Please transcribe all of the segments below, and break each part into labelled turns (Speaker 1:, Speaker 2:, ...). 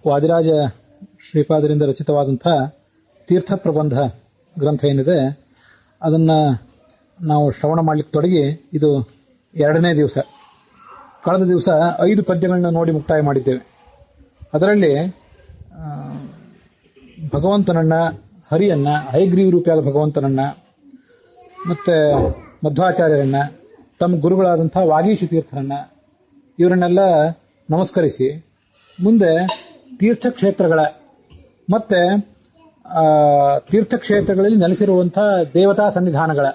Speaker 1: ವಾದಿರಾಜ ಶ್ರೀಪಾದರಿಂದ ರಚಿತವಾದಂತಹ ತೀರ್ಥ ಪ್ರಬಂಧ ಗ್ರಂಥ ಏನಿದೆ ಅದನ್ನು ನಾವು ಶ್ರವಣ ಮಾಡಲಿಕ್ಕೆ ತೊಡಗಿ ಇದು 2ನೇ ದಿವಸ. ಕಳೆದ ದಿವಸ 5 ಪದ್ಯಗಳನ್ನ ನೋಡಿ ಮುಕ್ತಾಯ ಮಾಡಿದ್ದೇವೆ. ಅದರಲ್ಲಿ ಭಗವಂತನನ್ನ, ಹರಿಯನ್ನ, ಹಯಗ್ರೀವ ರೂಪಿಯಾದ ಭಗವಂತನನ್ನ ಮತ್ತೆ ಮಧ್ವಾಚಾರ್ಯರನ್ನ, ತಮ್ಮ ಗುರುಗಳಾದಂತಹ ವಾಗೀಶ ತೀರ್ಥರನ್ನ ಇವರನ್ನೆಲ್ಲ ನಮಸ್ಕರಿಸಿ ಮುಂದೆ ತೀರ್ಥಕ್ಷೇತ್ರಗಳ ಮತ್ತೆ ತೀರ್ಥಕ್ಷೇತ್ರಗಳಲ್ಲಿ ನೆಲೆಸಿರುವಂತಹ ದೇವತಾ ಸನ್ನಿಧಾನಗಳ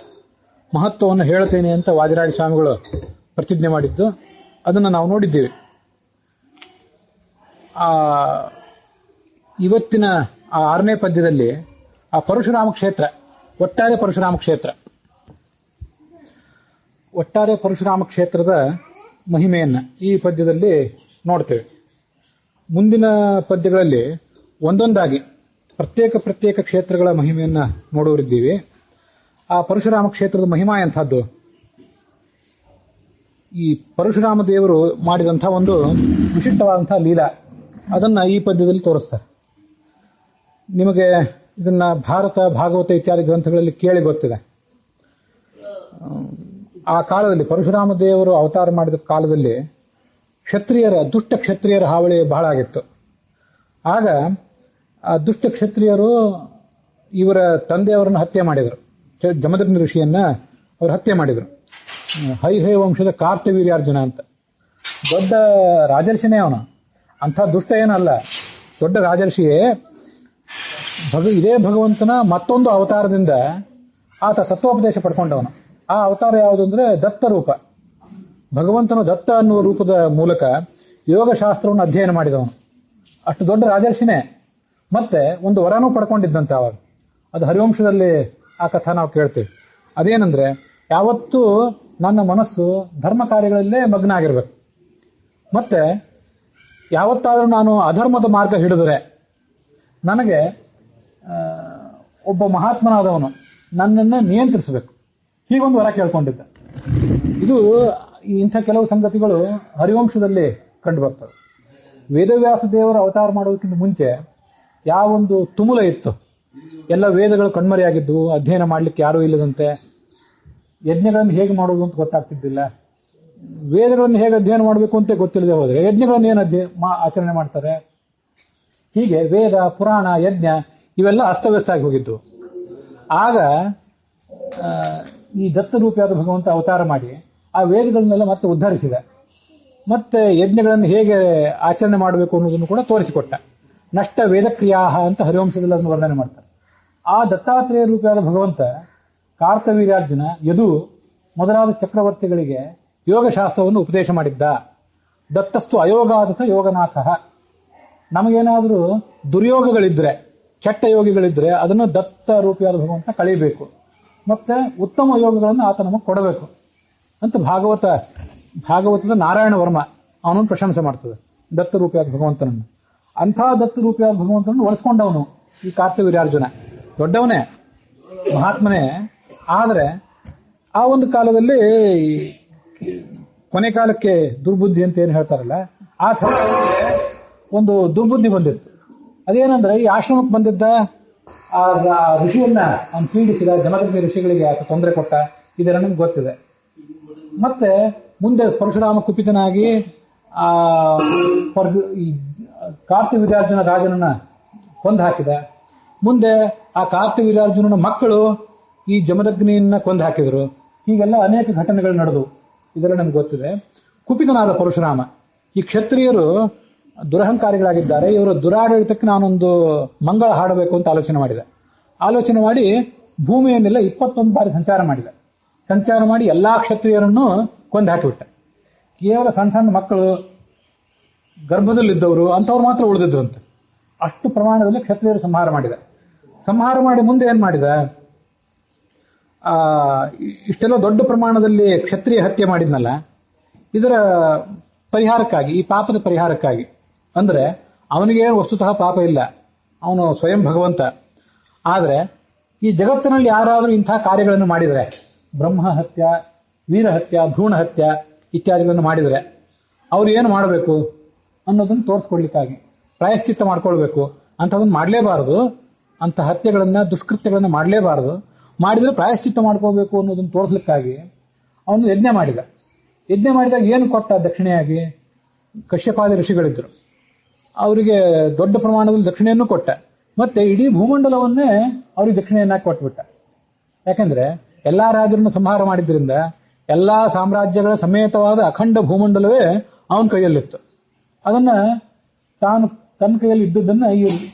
Speaker 1: ಮಹತ್ವವನ್ನು ಹೇಳುತ್ತೇನೆ ಅಂತ ವಾದಿರಾಜ ಸ್ವಾಮಿಗಳು ಪ್ರತಿಜ್ಞೆ ಮಾಡಿದ್ದು ಅದನ್ನು ನಾವು ನೋಡಿದ್ದೀವಿ. ಇವತ್ತಿನ 6ನೇ ಪದ್ಯದಲ್ಲಿ ಆ ಪರಶುರಾಮ ಕ್ಷೇತ್ರ, ಒಟ್ಟಾರೆ ಪರಶುರಾಮ ಕ್ಷೇತ್ರದ ಮಹಿಮೆಯನ್ನ ಈ ಪದ್ಯದಲ್ಲಿ ನೋಡ್ತೇವೆ. ಮುಂದಿನ ಪದ್ಯಗಳಲ್ಲಿ ಒಂದೊಂದಾಗಿ ಪ್ರತ್ಯೇಕ ಕ್ಷೇತ್ರಗಳ ಮಹಿಮೆಯನ್ನ ನೋಡುವರಿದ್ದೀವಿ. ಆ ಪರಶುರಾಮ ಕ್ಷೇತ್ರದ ಮಹಿಮಾ ಎಂಥದ್ದು? ಈ ಪರಶುರಾಮ ದೇವರು ಮಾಡಿದಂತಹ ಒಂದು ವಿಶಿಷ್ಟವಾದಂತಹ ಲೀಲಾ, ಅದನ್ನ ಈ ಪದ್ಯದಲ್ಲಿ ತೋರಿಸ್ತಾರೆ. ನಿಮಗೆ ಇದನ್ನ ಭಾರತ, ಭಾಗವತ ಇತ್ಯಾದಿ ಗ್ರಂಥಗಳಲ್ಲಿ ಕೇಳಿ ಗೊತ್ತಿದೆ. ಆ ಕಾಲದಲ್ಲಿ ಪರಶುರಾಮ ದೇವರು ಅವತಾರ ಮಾಡಿದ ಕಾಲದಲ್ಲಿ ದುಷ್ಟ ಕ್ಷತ್ರಿಯರ ಹಾವಳಿ ಬಹಳ ಆಗಿತ್ತು. ಆಗ ಆ ದುಷ್ಟ ಕ್ಷತ್ರಿಯರು ಇವರ ತಂದೆಯವರನ್ನು ಹತ್ಯೆ ಮಾಡಿದರು. ಜಮದಗ್ನಿ ಋಷಿಯನ್ನ ಅವರು ಹತ್ಯೆ ಮಾಡಿದರು. ಹೈಹಯ ವಂಶದ ಕಾರ್ತವೀರ್ಯಾರ್ಜುನ ಅಂತ ದೊಡ್ಡ ರಾಜರ್ಷಿನೇ ಅವನು. ಅಂಥ ದುಷ್ಟ ಏನಲ್ಲ, ದೊಡ್ಡ ರಾಜರ್ಷಿಯೇ. ಇದೇ ಭಗವಂತನ ಮತ್ತೊಂದು ಅವತಾರದಿಂದ ಆತ ತತ್ವೋಪದೇಶ ಪಡ್ಕೊಂಡವನು. ಆ ಅವತಾರ ಯಾವುದು ಅಂದ್ರೆ ದತ್ತ ರೂಪ. ಭಗವಂತನು ದತ್ತ ಅನ್ನುವ ರೂಪದ ಮೂಲಕ ಯೋಗಶಾಸ್ತ್ರವನ್ನು ಅಧ್ಯಯನ ಮಾಡಿದವನು. ಅಷ್ಟು ದೊಡ್ಡ ರಾಜರ್ಷಿನೇ. ಮತ್ತೆ ಒಂದು ವರನೂ ಪಡ್ಕೊಂಡಿದ್ದಂತೆ ಅವಾಗ. ಅದು ಹರಿವಂಶದಲ್ಲಿ ಆ ಕಥಾ ನಾವು ಕೇಳ್ತೀವಿ. ಅದೇನಂದ್ರೆ, ಯಾವತ್ತೂ ನನ್ನ ಮನಸ್ಸು ಧರ್ಮ ಕಾರ್ಯಗಳಲ್ಲೇ ಮಗ್ನ ಆಗಿರ್ಬೇಕು. ಮತ್ತೆ ಯಾವತ್ತಾದ್ರೂ ನಾನು ಅಧರ್ಮದ ಮಾರ್ಗ ಹಿಡಿದರೆ ನನಗೆ ಒಬ್ಬ ಮಹಾತ್ಮನಾದವನು ನನ್ನನ್ನು ನಿಯಂತ್ರಿಸಬೇಕು. ಹೀಗೊಂದು ವರ ಕೇಳ್ಕೊಂಡಿದ್ದ. ಇದು ಇಂಥ ಕೆಲವು ಸಂಗತಿಗಳು ಹರಿವಂಶದಲ್ಲಿ ಕಂಡು ಬರ್ತವೆ. ವೇದವ್ಯಾಸ ದೇವರ ಅವತಾರ ಮಾಡೋದಕ್ಕಿಂತ ಮುಂಚೆ ಯಾವೊಂದು ತುಮುಲ ಇತ್ತು, ಎಲ್ಲ ವೇದಗಳು ಕಣ್ಮರೆಯಾಗಿದ್ದು, ಅಧ್ಯಯನ ಮಾಡಲಿಕ್ಕೆ ಯಾರೂ ಇಲ್ಲದಂತೆ, ಯಜ್ಞಗಳನ್ನು ಹೇಗೆ ಮಾಡೋದು ಅಂತ ಗೊತ್ತಾಗ್ತಿದ್ದಿಲ್ಲ, ವೇದಗಳನ್ನು ಹೇಗೆ ಅಧ್ಯಯನ ಮಾಡಬೇಕು ಅಂತ ಗೊತ್ತಿಲ್ಲದೆ ಹೋದರೆ ಯಜ್ಞಗಳನ್ನು ಏನು ಆಚರಣೆ ಮಾಡ್ತಾರೆ. ಹೀಗೆ ವೇದ, ಪುರಾಣ, ಯಜ್ಞ ಇವೆಲ್ಲ ಅಸ್ತವ್ಯಸ್ತ ಆಗಿ ಹೋಗಿದ್ದು. ಆಗ ಈ ದತ್ತರೂಪಿಯಾದ ಭಗವಂತ ಅವತಾರ ಮಾಡಿ ಆ ವೇದಗಳನ್ನೆಲ್ಲ ಮತ್ತೆ ಉದ್ಧರಿಸಿದ. ಮತ್ತೆ ಯಜ್ಞಗಳನ್ನು ಹೇಗೆ ಆಚರಣೆ ಮಾಡಬೇಕು ಅನ್ನೋದನ್ನು ಕೂಡ ತೋರಿಸಿಕೊಟ್ಟ. ನಷ್ಟ ವೇದಕ್ರಿಯಾ ಅಂತ ಹರಿವಂಶದಲ್ಲಿ ಅದನ್ನು ವರ್ಣನೆ ಮಾಡ್ತಾರೆ. ಆ ದತ್ತಾತ್ರೇಯ ರೂಪಿಯಾದ ಭಗವಂತ ಕಾರ್ತವೀರ್ಯಾರ್ಜುನ, ಯದು ಮೊದಲಾದ ಚಕ್ರವರ್ತಿಗಳಿಗೆ ಯೋಗಶಾಸ್ತ್ರವನ್ನು ಉಪದೇಶ ಮಾಡಿದ್ದ. ದತ್ತಸ್ತು ಅಯೋಗಾದಥ ಯೋಗನಾಥ. ನಮಗೇನಾದರೂ ದುರ್ಯೋಗಗಳಿದ್ರೆ, ಕೆಟ್ಟ ಯೋಗಿಗಳಿದ್ರೆ ಅದನ್ನು ದತ್ತ ರೂಪಿಯಾದ ಭಗವಂತ ಕಳೀಬೇಕು. ಮತ್ತೆ ಉತ್ತಮ ಯೋಗಗಳನ್ನು ಆತ ನಮಗೆ ಕೊಡಬೇಕು ಅಂತ ಭಾಗವತದ ನಾರಾಯಣ ವರ್ಮ ಅವನನ್ನು ಪ್ರಶಂಸೆ ಮಾಡ್ತದೆ ದತ್ತ ರೂಪಿಯಾದ ಭಗವಂತನನ್ನು. ಅಂಥ ದತ್ತ ರೂಪಿಯಾದ ಭಗವಂತನನ್ನು ಒಲಿಸ್ಕೊಂಡವನು ಈ ಕಾರ್ತವೀರ್ಯಾರ್ಜುನ. ದೊಡ್ಡವನೇ, ಮಹಾತ್ಮನೇ. ಆದರೆ ಆ ಒಂದು ಕಾಲದಲ್ಲಿ ಕೊನೆ ಕಾಲಕ್ಕೆ ದುರ್ಬುದ್ಧಿ ಅಂತ ಏನು ಹೇಳ್ತಾರಲ್ಲ, ಆ ಥರ ಒಂದು ದುರ್ಬುದ್ಧಿ ಬಂದಿತ್ತು. ಅದೇನಂದ್ರೆ, ಈ ಆಶ್ರಮಕ್ಕೆ ಬಂದಿದ್ದ ಆ ಋಷಿಯನ್ನ ಅವನು ಪೀಡಿಸಿದ, ಜಮದಗ್ನಿ ಋಷಿಗಳಿಗೆ ಆತ ತೊಂದರೆ ಕೊಟ್ಟ, ಇದೆಲ್ಲ ನಮ್ಗೆ ಗೊತ್ತಿದೆ. ಮತ್ತೆ ಮುಂದೆ ಪರಶುರಾಮ ಕುಪಿತನಾಗಿ ಈ ಕಾರ್ತವೀರ್ಯಾರ್ಜುನ ರಾಜನನ್ನ ಕೊಂದು ಹಾಕಿದ. ಮುಂದೆ ಆ ಕಾರ್ತವೀರ್ಯಾರ್ಜುನನ ಮಕ್ಕಳು ಈ ಜಮದಗ್ನಿಯನ್ನ ಕೊಂದು ಹಾಕಿದರು. ಹೀಗೆಲ್ಲ ಅನೇಕ ಘಟನೆಗಳು ನಡೆದು ಇದೆಲ್ಲ ನಮ್ಗೆ ಗೊತ್ತಿದೆ. ಕುಪಿತನಾದ ಪರಶುರಾಮ, ಈ ಕ್ಷತ್ರಿಯರು ದುರಹಂಕಾರಿಗಳಾಗಿದ್ದಾರೆ, ಇವರ ದುರಾಡಳಿತಕ್ಕೆ ನಾನೊಂದು ಮಂಗಳ ಹಾಡಬೇಕು ಅಂತ ಆಲೋಚನೆ ಮಾಡಿ ಭೂಮಿಯನ್ನೆಲ್ಲ 21 ಬಾರಿ ಸಂಚಾರ ಮಾಡಿ ಎಲ್ಲಾ ಕ್ಷತ್ರಿಯರನ್ನು ಕೊಂದು ಹಾಕಿಬಿಟ್ಟ. ಕೇವಲ ಸಣ್ಣ ಸಣ್ಣ ಮಕ್ಕಳು, ಗರ್ಭದಲ್ಲಿದ್ದವರು ಅಂಥವ್ರು ಮಾತ್ರ ಉಳಿದಿದ್ರಂತೆ. ಅಷ್ಟು ಪ್ರಮಾಣದಲ್ಲಿ ಕ್ಷತ್ರಿಯರು ಸಂಹಾರ ಮಾಡಿ ಮುಂದೆ ಏನ್ ಮಾಡಿದ, ಇಷ್ಟೆಲ್ಲ ದೊಡ್ಡ ಪ್ರಮಾಣದಲ್ಲಿ ಕ್ಷತ್ರಿಯ ಹತ್ಯೆ ಮಾಡಿದ್ನಲ್ಲ, ಇದರ ಪರಿಹಾರಕ್ಕಾಗಿ, ಈ ಪಾಪದ ಪರಿಹಾರಕ್ಕಾಗಿ, ಅಂದ್ರೆ ಅವನಿಗೆ ವಸ್ತುತಃ ಪಾಪ ಇಲ್ಲ, ಅವನು ಸ್ವಯಂ ಭಗವಂತ. ಆದರೆ ಈ ಜಗತ್ತಿನಲ್ಲಿ ಯಾರಾದರೂ ಇಂಥ ಕಾರ್ಯಗಳನ್ನು ಮಾಡಿದರೆ, ಬ್ರಹ್ಮ ಹತ್ಯ, ವೀರಹತ್ಯ, ಭ್ರೂಣ ಹತ್ಯ ಇತ್ಯಾದಿಗಳನ್ನು ಮಾಡಿದರೆ ಅವ್ರು ಏನು ಮಾಡಬೇಕು ಅನ್ನೋದನ್ನು ತೋರಿಸ್ಕೊಡ್ಲಿಕ್ಕಾಗಿ ಪ್ರಾಯಶ್ಚಿತ್ತ ಮಾಡ್ಕೊಳ್ಬೇಕು ಅಂಥದನ್ನ ಮಾಡಲೇಬಾರದು, ಅಂಥ ಹತ್ಯೆಗಳನ್ನ ದುಷ್ಕೃತ್ಯಗಳನ್ನ ಮಾಡಲೇಬಾರದು, ಮಾಡಿದ್ರೆ ಪ್ರಾಯಶ್ಚಿತ್ತ ಮಾಡ್ಕೋಬೇಕು ಅನ್ನೋದನ್ನ ತೋರಿಸ್ಲಿಕ್ಕಾಗಿ ಅವನು ಯಜ್ಞ ಮಾಡಿದ. ಯಜ್ಞ ಮಾಡಿದಾಗ ಏನು ಕೊಟ್ಟ ದಕ್ಷಿಣೆಯಾಗಿ? ಕಶ್ಯಪಾದಿ ಋಷಿಗಳಿದ್ರು, ಅವರಿಗೆ ದೊಡ್ಡ ಪ್ರಮಾಣದಲ್ಲಿ ದಕ್ಷಿಣೆಯನ್ನು ಕೊಟ್ಟ. ಮತ್ತೆ ಇಡೀ ಭೂಮಂಡಲವನ್ನೇ ಅವ್ರಿಗೆ ದಕ್ಷಿಣೆಯನ್ನಾಗಿ ಕೊಟ್ಬಿಟ್ಟ. ಯಾಕೆಂದ್ರೆ ಎಲ್ಲಾ ರಾಜರನ್ನು ಸಂಹಾರ ಮಾಡಿದ್ರಿಂದ ಎಲ್ಲಾ ಸಾಮ್ರಾಜ್ಯಗಳ ಸಮೇತವಾದ ಅಖಂಡ ಭೂಮಂಡಲವೇ ಅವನ ಕೈಯಲ್ಲಿತ್ತು. ಅದನ್ನ ತಾನು ತನ್ನ ಕೈಯಲ್ಲಿ ಇದ್ದದ್ದನ್ನ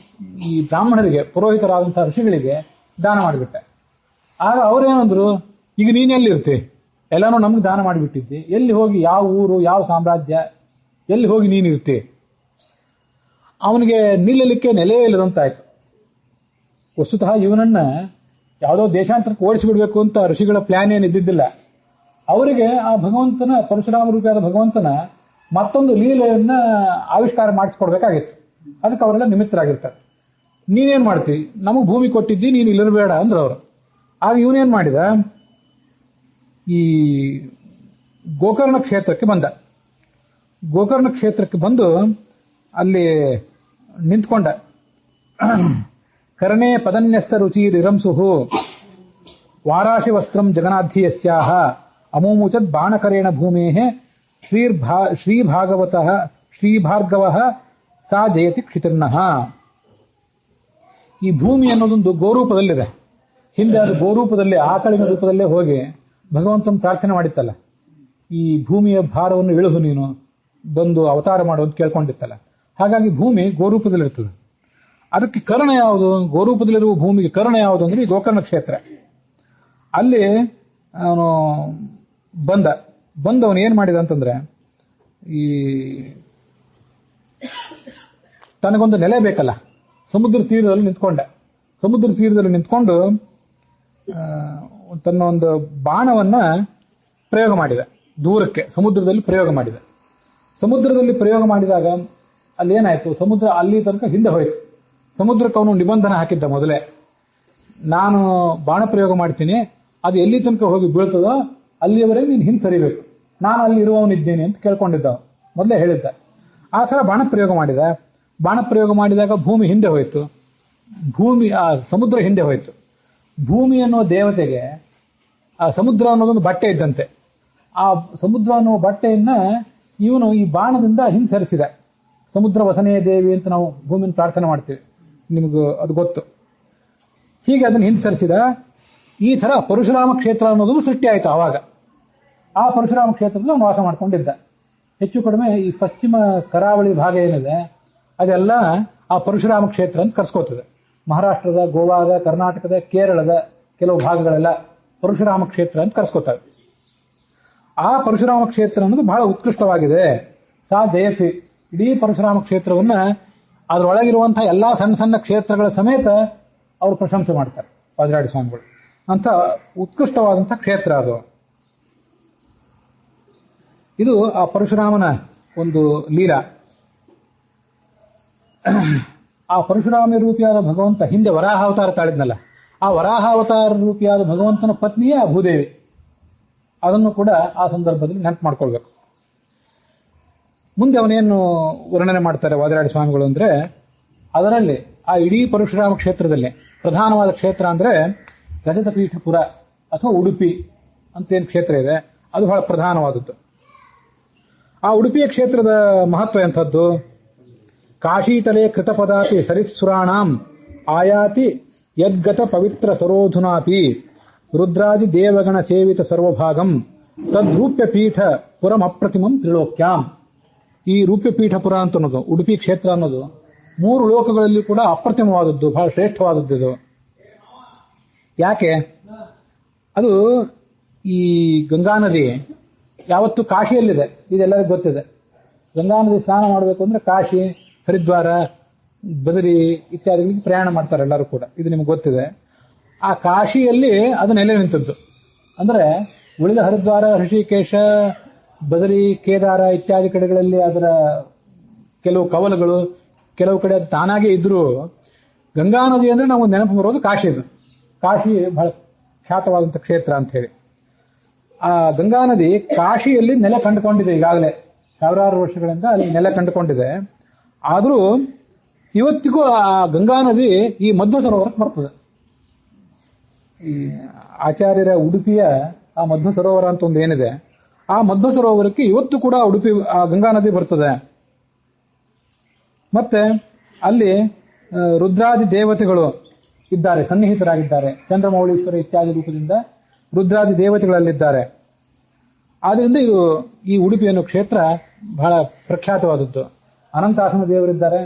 Speaker 1: ಈ ಬ್ರಾಹ್ಮಣರಿಗೆ, ಪುರೋಹಿತರಾದಂತಹ ಋಷಿಗಳಿಗೆ ದಾನ ಮಾಡಿಬಿಟ್ಟ. ಆಗ ಅವ್ರೇನಂದ್ರು, ಈಗ ನೀನೆಲ್ಲಿರ್ತಿ? ಎಲ್ಲಾನು ನಮ್ಗೆ ದಾನ ಮಾಡಿಬಿಟ್ಟಿದ್ದಿ, ಎಲ್ಲಿ ಹೋಗಿ, ಯಾವ ಊರು, ಯಾವ ಸಾಮ್ರಾಜ್ಯ, ಎಲ್ಲಿ ಹೋಗಿ ನೀನಿರ್ತಿ? ಅವನಿಗೆ ನಿಲ್ಲಲಿಕ್ಕೆ ನೆಲೆ ಇಲ್ಲದಂತಾಯ್ತು. ವಸ್ತುತಃ ಇವನನ್ನ ಯಾವುದೋ ದೇಶಾಂತರಕ್ಕೆ ಓಡಿಸಿಬಿಡ್ಬೇಕು ಅಂತ ಋಷಿಗಳ ಪ್ಲಾನ್ ಏನು ಇದ್ದಿದ್ದಿಲ್ಲ. ಅವರಿಗೆ ಆ ಭಗವಂತನ, ಪರಶುರಾಮ ರೂಪಿಯಾದ ಭಗವಂತನ ಮತ್ತೊಂದು ಲೀಲೆಯನ್ನ ಆವಿಷ್ಕಾರ ಮಾಡಿಸ್ಕೊಡ್ಬೇಕಾಗಿತ್ತು. ಅದಕ್ಕೆ ಅವರೆಲ್ಲ ನಿಮಿತ್ತರಾಗಿರ್ತಾರೆ. ನೀನೇನ್ ಮಾಡ್ತಿ? ನಮಗ್ ಭೂಮಿ ಕೊಟ್ಟಿದ್ದಿ, ನೀನು ಇಲ್ಲಿರಬೇಡ ಅಂದ್ರ ಅವರು. ಆಗ ಇವನೇನ್ ಮಾಡಿದ, ಈ ಗೋಕರ್ಣ ಕ್ಷೇತ್ರಕ್ಕೆ ಬಂದ. ಗೋಕರ್ಣ ಕ್ಷೇತ್ರಕ್ಕೆ ಬಂದು ಅಲ್ಲಿ ನಿಂತ್ಕೊಂಡ. ಕರ್ಣೇ ಪದನ್ಯಸ್ತ ರುಚಿರಿರಂಸುಹು ವಾರಾಶಿ ವಸ್ತ್ರಂ ಜಗನಾಧ್ಯಸ್ಯಾಹ ಅಮೂಮುಚದ್ ಬಾಣಕರೇಣ ಭೂಮೇಃ ಶ್ರೀಭಾಗವತಃ ಶ್ರೀಭಾರ್ಗವಃ ಸಾ ಜಯತಿ ಕ್ಷಿತಿರ್ನಃ. ಈ ಭೂಮಿ ಅನ್ನೋದೊಂದು ಗೋರೂಪದಲ್ಲಿದೆ. ಹಿಂದೆ ಅದು ಗೋರೂಪದಲ್ಲಿ, ಆಕಳಿನ ರೂಪದಲ್ಲೇ ಹೋಗಿ ಭಗವಂತನ ಪ್ರಾರ್ಥನೆ ಮಾಡಿತ್ತಲ್ಲ, ಈ ಭೂಮಿಯ ಭಾರವನ್ನು ಇಳಿದು ನೀನು ಬಂದು ಅವತಾರ ಮಾಡು ಅಂತ ಕೇಳ್ಕೊಂಡಿತ್ತಲ್ಲ. ಹಾಗಾಗಿ ಭೂಮಿ ಗೋರೂಪದಲ್ಲಿರ್ತದೆ. ಅದಕ್ಕೆ ಕರ್ಣ ಯಾವುದು? ಗೋರೂಪದಲ್ಲಿರುವ ಭೂಮಿಗೆ ಕರ್ಣ ಯಾವುದು ಅಂದ್ರೆ ಈ ಗೋಕರ್ಣ ಕ್ಷೇತ್ರ. ಅಲ್ಲಿ ಅವನು ಬಂದವನು ಏನ್ ಮಾಡಿದ ಅಂತಂದ್ರೆ, ಈ ತನಗೊಂದು ನೆಲೆ ಬೇಕಲ್ಲ, ಸಮುದ್ರ ತೀರದಲ್ಲಿ ನಿಂತ್ಕೊಂಡ. ಸಮುದ್ರ ತೀರದಲ್ಲಿ ನಿಂತ್ಕೊಂಡು ತನ್ನ ಒಂದು ಬಾಣವನ್ನ ಪ್ರಯೋಗ ಮಾಡಿದ, ದೂರಕ್ಕೆ ಸಮುದ್ರದಲ್ಲಿ ಪ್ರಯೋಗ ಮಾಡಿದ. ಸಮುದ್ರದಲ್ಲಿ ಪ್ರಯೋಗ ಮಾಡಿದಾಗ ಅಲ್ಲೇನಾಯ್ತು, ಸಮುದ್ರ ಅಲ್ಲಿ ತನಕ ಹಿಂದೆ ಹೋಯ್ತು. ಸಮುದ್ರಕ್ಕೆ ಅವನು ನಿಬಂಧನ ಹಾಕಿದ್ದ ಮೊದಲೇ, ನಾನು ಬಾಣ ಪ್ರಯೋಗ ಮಾಡ್ತೀನಿ, ಅದು ಎಲ್ಲಿ ತನಕ ಹೋಗಿ ಬೀಳ್ತದೋ ಅಲ್ಲಿಯವರೆಗೆ ನೀನು ಹಿಂದೆ ಸರಿಬೇಕು, ನಾನು ಅಲ್ಲಿ ಇರುವವನಿದ್ದೇನೆ ಅಂತ ಕೇಳ್ಕೊಂಡಿದ್ದ, ಮೊದಲೇ ಹೇಳಿದ್ದ. ಆ ಥರ ಬಾಣ ಪ್ರಯೋಗ ಮಾಡಿದ. ಬಾಣ ಪ್ರಯೋಗ ಮಾಡಿದಾಗ ಭೂಮಿ ಹಿಂದೆ ಹೋಯ್ತು, ಸಮುದ್ರ ಹಿಂದೆ ಹೋಯ್ತು. ಭೂಮಿ ಅನ್ನೋ ದೇವತೆಗೆ ಆ ಸಮುದ್ರ ಅನ್ನೋದೊಂದು ಬಟ್ಟೆ ಇದ್ದಂತೆ. ಆ ಸಮುದ್ರ ಅನ್ನೋ ಬಟ್ಟೆಯನ್ನ ಇವನು ಈ ಬಾಣದಿಂದ ಹಿಂಸರಿಸಿದ. ಸಮುದ್ರ ವಸನೆಯ ದೇವಿ ಅಂತ ನಾವು ಭೂಮಿನ ಪ್ರಾರ್ಥನೆ ಮಾಡ್ತೀವಿ, ನಿಮಗೂ ಅದು ಗೊತ್ತು. ಹೀಗೆ ಅದನ್ನು ಹಿಂಸರಿಸಿದ. ಈ ತರ ಪರಶುರಾಮ ಕ್ಷೇತ್ರ ಅನ್ನೋದು ಸೃಷ್ಟಿ ಆಯಿತು. ಆವಾಗ ಆ ಪರಶುರಾಮ ಕ್ಷೇತ್ರದಲ್ಲಿ ಅವನು ವಾಸ ಮಾಡ್ಕೊಂಡಿದ್ದ. ಹೆಚ್ಚು ಕಡಿಮೆ ಈ ಪಶ್ಚಿಮ ಕರಾವಳಿ ಭಾಗ ಏನಿದೆ ಅದೆಲ್ಲ ಆ ಪರಶುರಾಮ ಕ್ಷೇತ್ರ ಅಂತ ಕರ್ಸ್ಕೋತದೆ. ಮಹಾರಾಷ್ಟ್ರದ, ಗೋವಾದ, ಕರ್ನಾಟಕದ, ಕೇರಳದ ಕೆಲವು ಭಾಗಗಳೆಲ್ಲ ಪರಶುರಾಮ ಕ್ಷೇತ್ರ ಅಂತ ಕರ್ಸ್ಕೋತವೆ. ಆ ಪರಶುರಾಮ ಕ್ಷೇತ್ರ ಅನ್ನೋದು ಬಹಳ ಉತ್ಕೃಷ್ಟವಾಗಿದೆ. ಸಾ ಜಯತಿ, ಇಡೀ ಪರಶುರಾಮ ಕ್ಷೇತ್ರವನ್ನ ಅದರೊಳಗಿರುವಂತಹ ಎಲ್ಲಾ ಸಣ್ಣ ಸಣ್ಣ ಕ್ಷೇತ್ರಗಳ ಸಮೇತ ಅವರು ಪ್ರಶಂಸೆ ಮಾಡ್ತಾರೆ ವಾದಿರಾಜ ಸ್ವಾಮಿಗಳು. ಅಂತ ಉತ್ಕೃಷ್ಟವಾದಂತಹ ಕ್ಷೇತ್ರ ಅದು. ಇದು ಆ ಪರಶುರಾಮನ ಒಂದು ಲೀಲಾ. ಆ ಪರಶುರಾಮ ರೂಪಿಯಾದ ಭಗವಂತ ಹಿಂದೆ ವರಾಹ ಅವತಾರ ತಾಳಿದ್ನಲ್ಲ, ಆ ವರಾಹ ಅವತಾರ ರೂಪಿಯಾದ ಭಗವಂತನ ಪತ್ನಿಯೇ ಆ ಭೂದೇವಿ. ಅದನ್ನು ಕೂಡ ಆ ಸಂದರ್ಭದಲ್ಲಿ ನೆನಪು ಮಾಡ್ಕೊಳ್ಬೇಕು. ಮುಂದೆ ಅವನೇನು ವರ್ಣನೆ ಮಾಡ್ತಾರೆ ವಾದಿರಾಜ ಸ್ವಾಮಿಗಳು ಅಂದ್ರೆ, ಅದರಲ್ಲಿ ಆ ಇಡೀ ಪರಶುರಾಮ ಕ್ಷೇತ್ರದಲ್ಲಿ ಪ್ರಧಾನವಾದ ಕ್ಷೇತ್ರ ಅಂದ್ರೆ ರಜತಪೀಠಪುರ ಅಥವಾ ಉಡುಪಿ ಅಂತೇನು ಕ್ಷೇತ್ರ ಇದೆ, ಅದು ಬಹಳ ಪ್ರಧಾನವಾದದ್ದು. ಆ ಉಡುಪಿಯ ಕ್ಷೇತ್ರದ ಮಹತ್ವ ಎಂಥದ್ದು? ಕಾಶೀತಲೆ ಕೃತಪದಾಪಿ ಸರಿತ್ಸುರಾಣಾಂ ಆಯಾತಿ ಯದ್ಗತ ಪವಿತ್ರ ಸರೋಧುನಾಪಿ ರುದ್ರಾದಿ ದೇವಗಣ ಸೇವಿತ ಸರ್ವಭಾಗಂ ತದ್ರೂಪ್ಯ ಪೀಠ ಪುರಂ ಅಪ್ರತಿಮಂ ತ್ರಿಲೋಕ್ಯಾಂ. ಈ ರೂಪ್ಯಪೀಠಪುರ ಅಂತ ಅನ್ನೋದು, ಉಡುಪಿ ಕ್ಷೇತ್ರ ಅನ್ನೋದು 3 ಲೋಕಗಳಲ್ಲಿ ಕೂಡ ಅಪ್ರತಿಮವಾದದ್ದು, ಬಹಳ ಶ್ರೇಷ್ಠವಾದದ್ದು ಇದು. ಯಾಕೆ? ಅದು ಈ ಗಂಗಾ ನದಿ ಯಾವತ್ತು ಕಾಶಿಯಲ್ಲಿದೆ, ಇದೆಲ್ಲರಿಗೂ ಗೊತ್ತಿದೆ. ಗಂಗಾ ನದಿ ಸ್ನಾನ ಮಾಡಬೇಕು ಅಂದ್ರೆ ಕಾಶಿ, ಹರಿದ್ವಾರ, ಬದರಿ ಇತ್ಯಾದಿಗಳಿಗೆ ಪ್ರಯಾಣ ಮಾಡ್ತಾರೆ ಎಲ್ಲರೂ ಕೂಡ, ಇದು ನಿಮ್ಗೆ ಗೊತ್ತಿದೆ. ಆ ಕಾಶಿಯಲ್ಲಿ ಅದು ನೆಲೆ ನಿಂತದ್ದು. ಅಂದ್ರೆ ಉಳಿದ ಹರಿದ್ವಾರ, ಋಷಿಕೇಶ, ಬದರಿ, ಕೇದಾರ ಇತ್ಯಾದಿ ಕಡೆಗಳಲ್ಲಿ ಅದರ ಕೆಲವು ಕವಲುಗಳು, ಕೆಲವು ಕಡೆ ಅದು ತಾನಾಗೇ ಇದ್ರೂ ಗಂಗಾ ನದಿ ಅಂದ್ರೆ ನಾವು ನೆನಪು ಬರೋದು ಕಾಶಿ. ಇದು ಕಾಶಿ ಬಹಳ ಖ್ಯಾತವಾದಂಥ ಕ್ಷೇತ್ರ ಅಂತ ಹೇಳಿ. ಆ ಗಂಗಾ ನದಿ ಕಾಶಿಯಲ್ಲಿ ನೆಲೆ ಕಂಡುಕೊಂಡಿದೆ, ಈಗಾಗಲೇ ಸಾವಿರಾರು ವರ್ಷಗಳಿಂದ ಅಲ್ಲಿ ನೆಲೆ ಕಂಡುಕೊಂಡಿದೆ. ಆದರೂ ಇವತ್ತಿಗೂ ಆ ಗಂಗಾ ನದಿ ಈ ಮಧ್ವ ಸರೋವರಕ್ಕೆ ಬರ್ತದೆ. ಈ ಆಚಾರ್ಯರ ಉಡುಪಿಯ ಆ ಮಧ್ವ ಸರೋವರ ಅಂತ ಒಂದು ಏನಿದೆ, ಆ ಮಧ್ವ ಸರೋವರಕ್ಕೆ ಇವತ್ತು ಕೂಡ ಉಡುಪಿ ಆ ಗಂಗಾ ನದಿ ಬರ್ತದೆ. ಮತ್ತೆ ಅಲ್ಲಿ ರುದ್ರಾದಿ ದೇವತೆಗಳು ಇದ್ದಾರೆ, ಸನ್ನಿಹಿತರಾಗಿದ್ದಾರೆ. ಚಂದ್ರಮೌಳೀಶ್ವರ ಇತ್ಯಾದಿ ರೂಪದಿಂದ ರುದ್ರಾದಿ ದೇವತೆಗಳಲ್ಲಿದ್ದಾರೆ. ಆದ್ರಿಂದ ಇದು ಈ ಉಡುಪಿ ಅನ್ನೋ ಕ್ಷೇತ್ರ ಬಹಳ ಪ್ರಖ್ಯಾತವಾದದ್ದು. ಅನಂತಾಸನ ದೇವರಿದ್ದಾರೆ,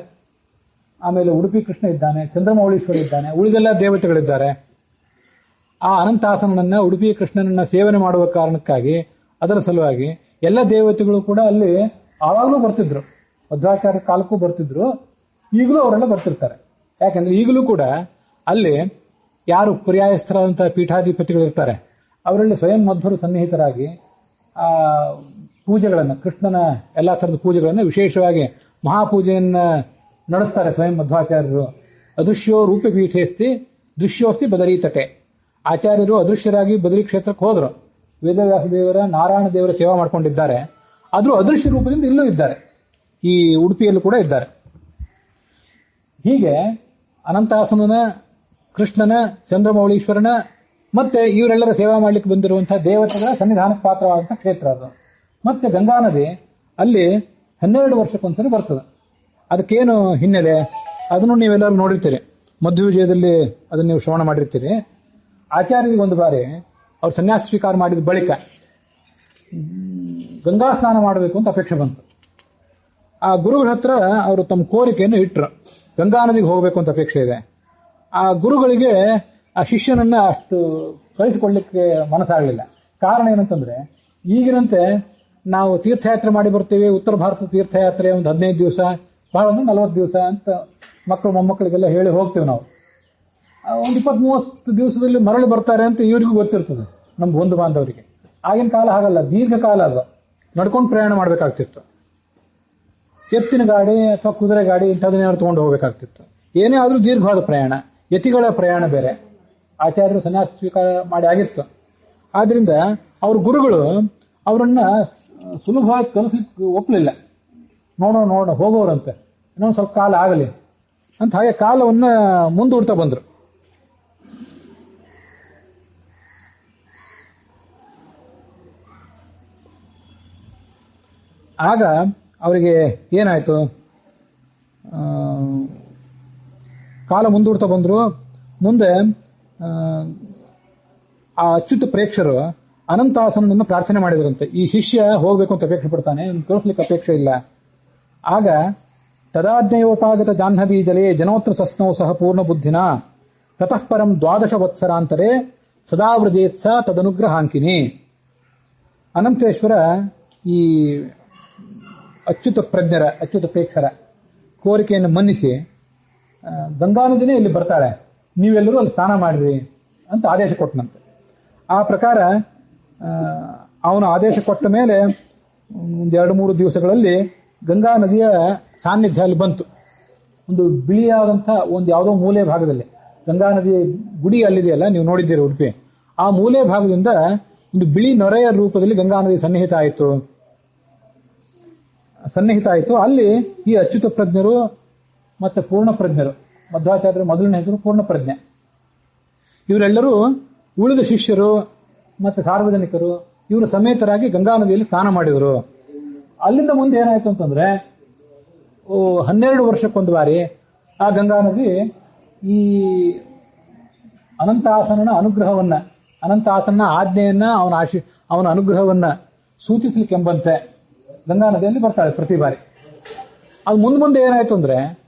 Speaker 1: ಆಮೇಲೆ ಉಡುಪಿ ಕೃಷ್ಣ ಇದ್ದಾನೆ, ಚಂದ್ರಮೌಳೀಶ್ವರ ಇದ್ದಾನೆ, ಉಳಿದೆಲ್ಲ ದೇವತೆಗಳಿದ್ದಾರೆ. ಆ ಅನಂತಾಸನನ್ನ ಉಡುಪಿ ಕೃಷ್ಣನನ್ನ ಸೇವನೆ ಮಾಡುವ ಕಾರಣಕ್ಕಾಗಿ, ಅದರ ಸಲುವಾಗಿ ಎಲ್ಲ ದೇವತೆಗಳು ಕೂಡ ಅಲ್ಲಿ ಆವಾಗಲೂ ಬರ್ತಿದ್ರು, ಮಧ್ವಾಚಾರ್ಯ ಕಾಲಕ್ಕೂ ಬರ್ತಿದ್ರು, ಈಗಲೂ ಅವರೆಲ್ಲ ಬರ್ತಿರ್ತಾರೆ. ಯಾಕಂದ್ರೆ ಈಗಲೂ ಕೂಡ ಅಲ್ಲಿ ಯಾರು ಪರ್ಯಾಯಸ್ಥರಾದಂತಹ ಪೀಠಾಧಿಪತಿಗಳಿರ್ತಾರೆ ಅವರಲ್ಲಿ ಸ್ವಯಂ ಮಧ್ವರು ಸನ್ನಿಹಿತರಾಗಿ ಆ ಪೂಜೆಗಳನ್ನು, ಕೃಷ್ಣನ ಎಲ್ಲಾ ತರದ ಪೂಜೆಗಳನ್ನು, ವಿಶೇಷವಾಗಿ ಮಹಾಪೂಜೆಯನ್ನ ನಡೆಸ್ತಾರೆ ಸ್ವಯಂ ಮಧ್ವಾಚಾರ್ಯರು. ಅದೃಶ್ಯೋ ರೂಪಪೀಠೇಸ್ತಿ ದೃಶ್ಯೋಸ್ತಿ ಬದರಿ ತಟೆ. ಆಚಾರ್ಯರು ಅದೃಶ್ಯರಾಗಿ ಬದರಿ ಕ್ಷೇತ್ರಕ್ಕೆ ಹೋದ್ರು, ವೇದವ್ಯಾಸ ದೇವರ, ನಾರಾಯಣ ದೇವರ ಸೇವಾ ಮಾಡ್ಕೊಂಡಿದ್ದಾರೆ. ಆದ್ರೂ ಅದೃಶ್ಯ ರೂಪದಿಂದ ಇಲ್ಲೂ ಇದ್ದಾರೆ, ಈ ಉಡುಪಿಯಲ್ಲೂ ಕೂಡ ಇದ್ದಾರೆ. ಹೀಗೆ ಅನಂತಾಸನನ, ಕೃಷ್ಣನ, ಚಂದ್ರಮೌಳೀಶ್ವರನ ಮತ್ತೆ ಇವರೆಲ್ಲರ ಸೇವಾ ಮಾಡ್ಲಿಕ್ಕೆ ಬಂದಿರುವಂತಹ ದೇವತೆಗಳ ಸನ್ನಿಧಾನಕ್ಕೆ ಪಾತ್ರವಾದಂತಹ ಕ್ಷೇತ್ರ ಅದು. ಮತ್ತೆ ಗಂಗಾ ನದಿ ಅಲ್ಲಿ 12 ವರ್ಷಕ್ಕೊಂದ್ಸರಿ ಬರ್ತದೆ. ಅದಕ್ಕೇನು ಹಿನ್ನೆಲೆ ಅದನ್ನು ನೀವೆಲ್ಲರೂ ನೋಡಿರ್ತೀರಿ, ಮಧ್ವವಿಜಯದಲ್ಲಿ ಅದನ್ನು ನೀವು ಶ್ರವಣ ಮಾಡಿರ್ತೀರಿ. ಆಚಾರ್ಯರಿಗೆ ಒಂದು ಬಾರಿ ಅವ್ರು ಸನ್ಯಾಸ ಸ್ವೀಕಾರ ಮಾಡಿದ ಬಳಿಕ ಗಂಗಾ ಸ್ನಾನ ಮಾಡಬೇಕು ಅಂತ ಅಪೇಕ್ಷೆ ಬಂತು. ಆ ಗುರುಗಳ ಹತ್ರ ಅವರು ತಮ್ಮ ಕೋರಿಕೆಯನ್ನು ಇಟ್ಟರು, ಗಂಗಾ ನದಿಗೆ ಹೋಗಬೇಕು ಅಂತ ಅಪೇಕ್ಷೆ ಇದೆ. ಆ ಗುರುಗಳಿಗೆ ಆ ಶಿಷ್ಯನನ್ನ ಅಷ್ಟು ಕಳಿಸಿಕೊಳ್ಳಿಕ್ಕೆ ಮನಸ್ಸಾಗಲಿಲ್ಲ. ಕಾರಣ ಏನಂತಂದ್ರೆ, ಈಗಿನಂತೆ ನಾವು ತೀರ್ಥಯಾತ್ರೆ ಮಾಡಿ ಬರ್ತೀವಿ, ಉತ್ತರ ಭಾರತದ ತೀರ್ಥಯಾತ್ರೆ ಒಂದು 15 ದಿವಸ, ಬಹಳ ಒಂದು 40 ದಿವಸ ಅಂತ ಮಕ್ಕಳು ಮೊಮ್ಮಕ್ಕಳಿಗೆಲ್ಲ ಹೇಳಿ ಹೋಗ್ತೇವೆ ನಾವು. ಒಂದು 20-30 ದಿವಸದಲ್ಲಿ ಮರಳಿ ಬರ್ತಾರೆ ಅಂತ ಇವರಿಗೂ ಗೊತ್ತಿರ್ತದೆ, ನಮ್ಮ ಬಂಧು ಬಾಂಧವರಿಗೆ. ಆಗಿನ ಕಾಲ ಹಾಗಲ್ಲ, ದೀರ್ಘಕಾಲ ಅದು ನಡ್ಕೊಂಡು ಪ್ರಯಾಣ ಮಾಡಬೇಕಾಗ್ತಿತ್ತು. ಎತ್ತಿನ ಗಾಡಿ ಅಥವಾ ಕುದುರೆ ಗಾಡಿ ಇಂಥದನ್ನೇನಾದ್ರು ತಗೊಂಡು ಹೋಗಬೇಕಾಗ್ತಿತ್ತು. ಏನೇ ಆದ್ರೂ ದೀರ್ಘವಾದ ಪ್ರಯಾಣ, ಯತಿಗಳ ಪ್ರಯಾಣ ಬೇರೆ. ಆಚಾರ್ಯರು ಸನ್ಯಾಸ ಸ್ವೀಕಾರ ಮಾಡಿ ಆಗಿತ್ತು. ಆದ್ರಿಂದ ಅವ್ರ ಗುರುಗಳು ಅವರನ್ನ ಸುಲಭವಾಗಿ ಕಲಿಸ್ಲಿಕ್ಕೆ ಒಪ್ಪಲಿಲ್ಲ. ನೋಡೋಣ ಹೋಗೋರಂತೆ, ಇನ್ನೊಂದು ಸ್ವಲ್ಪ ಕಾಲ ಆಗಲಿ ಅಂತ ಹಾಗೆ ಕಾಲವನ್ನ ಮುಂದೂಡ್ತಾ ಬಂದ್ರು. ಆಗ ಅವರಿಗೆ ಏನಾಯ್ತು, ಕಾಲ ಮುಂದೂಡ್ತಾ ಬಂದ್ರು. ಮುಂದೆ ಆ ಅಚ್ಯುತ ಪ್ರೇಕ್ಷರು ಅನಂತಾಸನನ್ನು ಪ್ರಾರ್ಥನೆ ಮಾಡಿದ್ರಂತೆ. ಈ ಶಿಷ್ಯ ಹೋಗ್ಬೇಕು ಅಂತ ಅಪೇಕ್ಷೆ ಪಡ್ತಾನೆ, ಕಳಿಸ್ಲಿಕ್ಕೆ ಅಪೇಕ್ಷೆ ಇಲ್ಲ. ಆಗ ತದಾಜ್ಞಯೋಪಾಗತ ಜಾಹ್ನವಿ ಜಲೇ ಜನೋತ್ರ ಸಸ್ನೋ ಸಹ ಪೂರ್ಣ ಬುದ್ಧಿನ ತತಃ ಪರಂ 12 ವತ್ಸರಾಂತರೆ ಸದಾ ವ್ರಜೇತ್ಸ ತದನುಗ್ರಹಾಂಕಿನಿ. ಅನಂತೇಶ್ವರ ಈ ಅಚ್ಯುತ ಪ್ರೇಕ್ಷರ ಕೋರಿಕೆಯನ್ನು ಮನ್ನಿಸಿ ಗಂಗಾ ನದಿನೇ ಇಲ್ಲಿ ಬರ್ತಾಳೆ, ನೀವೆಲ್ಲರೂ ಅಲ್ಲಿ ಸ್ನಾನ ಮಾಡಿರಿ ಅಂತ ಆದೇಶ ಕೊಟ್ಟನಂತೆ. ಆ ಪ್ರಕಾರ ಅವನು ಆದೇಶ ಕೊಟ್ಟ ಮೇಲೆ ಒಂದು 2-3 ದಿವಸಗಳಲ್ಲಿ ಗಂಗಾ ನದಿಯ ಸಾನ್ನಿಧ್ಯ ಅಲ್ಲಿ ಬಂತು. ಒಂದು ಬಿಳಿಯಾದಂಥ ಒಂದು ಯಾವುದೋ ಮೂಲೆ ಭಾಗದಲ್ಲಿ, ಗಂಗಾ ನದಿಯ ಗುಡಿ ಅಲ್ಲಿದೆಯಲ್ಲ, ನೀವು ನೋಡಿದ್ದೀರಿ ಉಡುಪಿ, ಆ ಮೂಲೆ ಭಾಗದಿಂದ ಒಂದು ಬಿಳಿ ನೊರೆಯ ರೂಪದಲ್ಲಿ ಗಂಗಾ ನದಿ ಸನ್ನಿಹಿತ ಆಯಿತು. ಅಲ್ಲಿ ಈ ಅಚ್ಯುತ ಪ್ರಜ್ಞರು ಮತ್ತೆ ಪೂರ್ಣ ಪ್ರಜ್ಞರು, ಮಧ್ವಾಚಾರ್ಯರ ಮೊದಲನೇ ಹೆಸರು ಪೂರ್ಣ ಪ್ರಜ್ಞೆ, ಇವರೆಲ್ಲರೂ ಉಳಿದ ಶಿಷ್ಯರು ಮತ್ತೆ ಸಾರ್ವಜನಿಕರು ಇವರು ಸಮೇತರಾಗಿ ಗಂಗಾ ನದಿಯಲ್ಲಿ ಸ್ನಾನ ಮಾಡಿದರು. ಅಲ್ಲಿಂದ ಮುಂದೆ ಏನಾಯ್ತು ಅಂತಂದ್ರೆ, 12 ವರ್ಷಕ್ಕೊಂದು ಬಾರಿ ಆ ಗಂಗಾ ನದಿ ಈ ಅನಂತಾಸನನ ಅನುಗ್ರಹವನ್ನ, ಅನಂತಾಸನ ಆಜ್ಞೆಯನ್ನ, ಅವನ ಅನುಗ್ರಹವನ್ನ ಸೂಚಿಸಲಿಕ್ಕೆಂಬಂತೆ ಗಂಗಾ ನದಿಯಲ್ಲಿ ಬರ್ತಾಳೆ ಪ್ರತಿ ಬಾರಿ. ಅದು ಮುಂದೆ ಏನಾಯ್ತು ಅಂದ್ರೆ,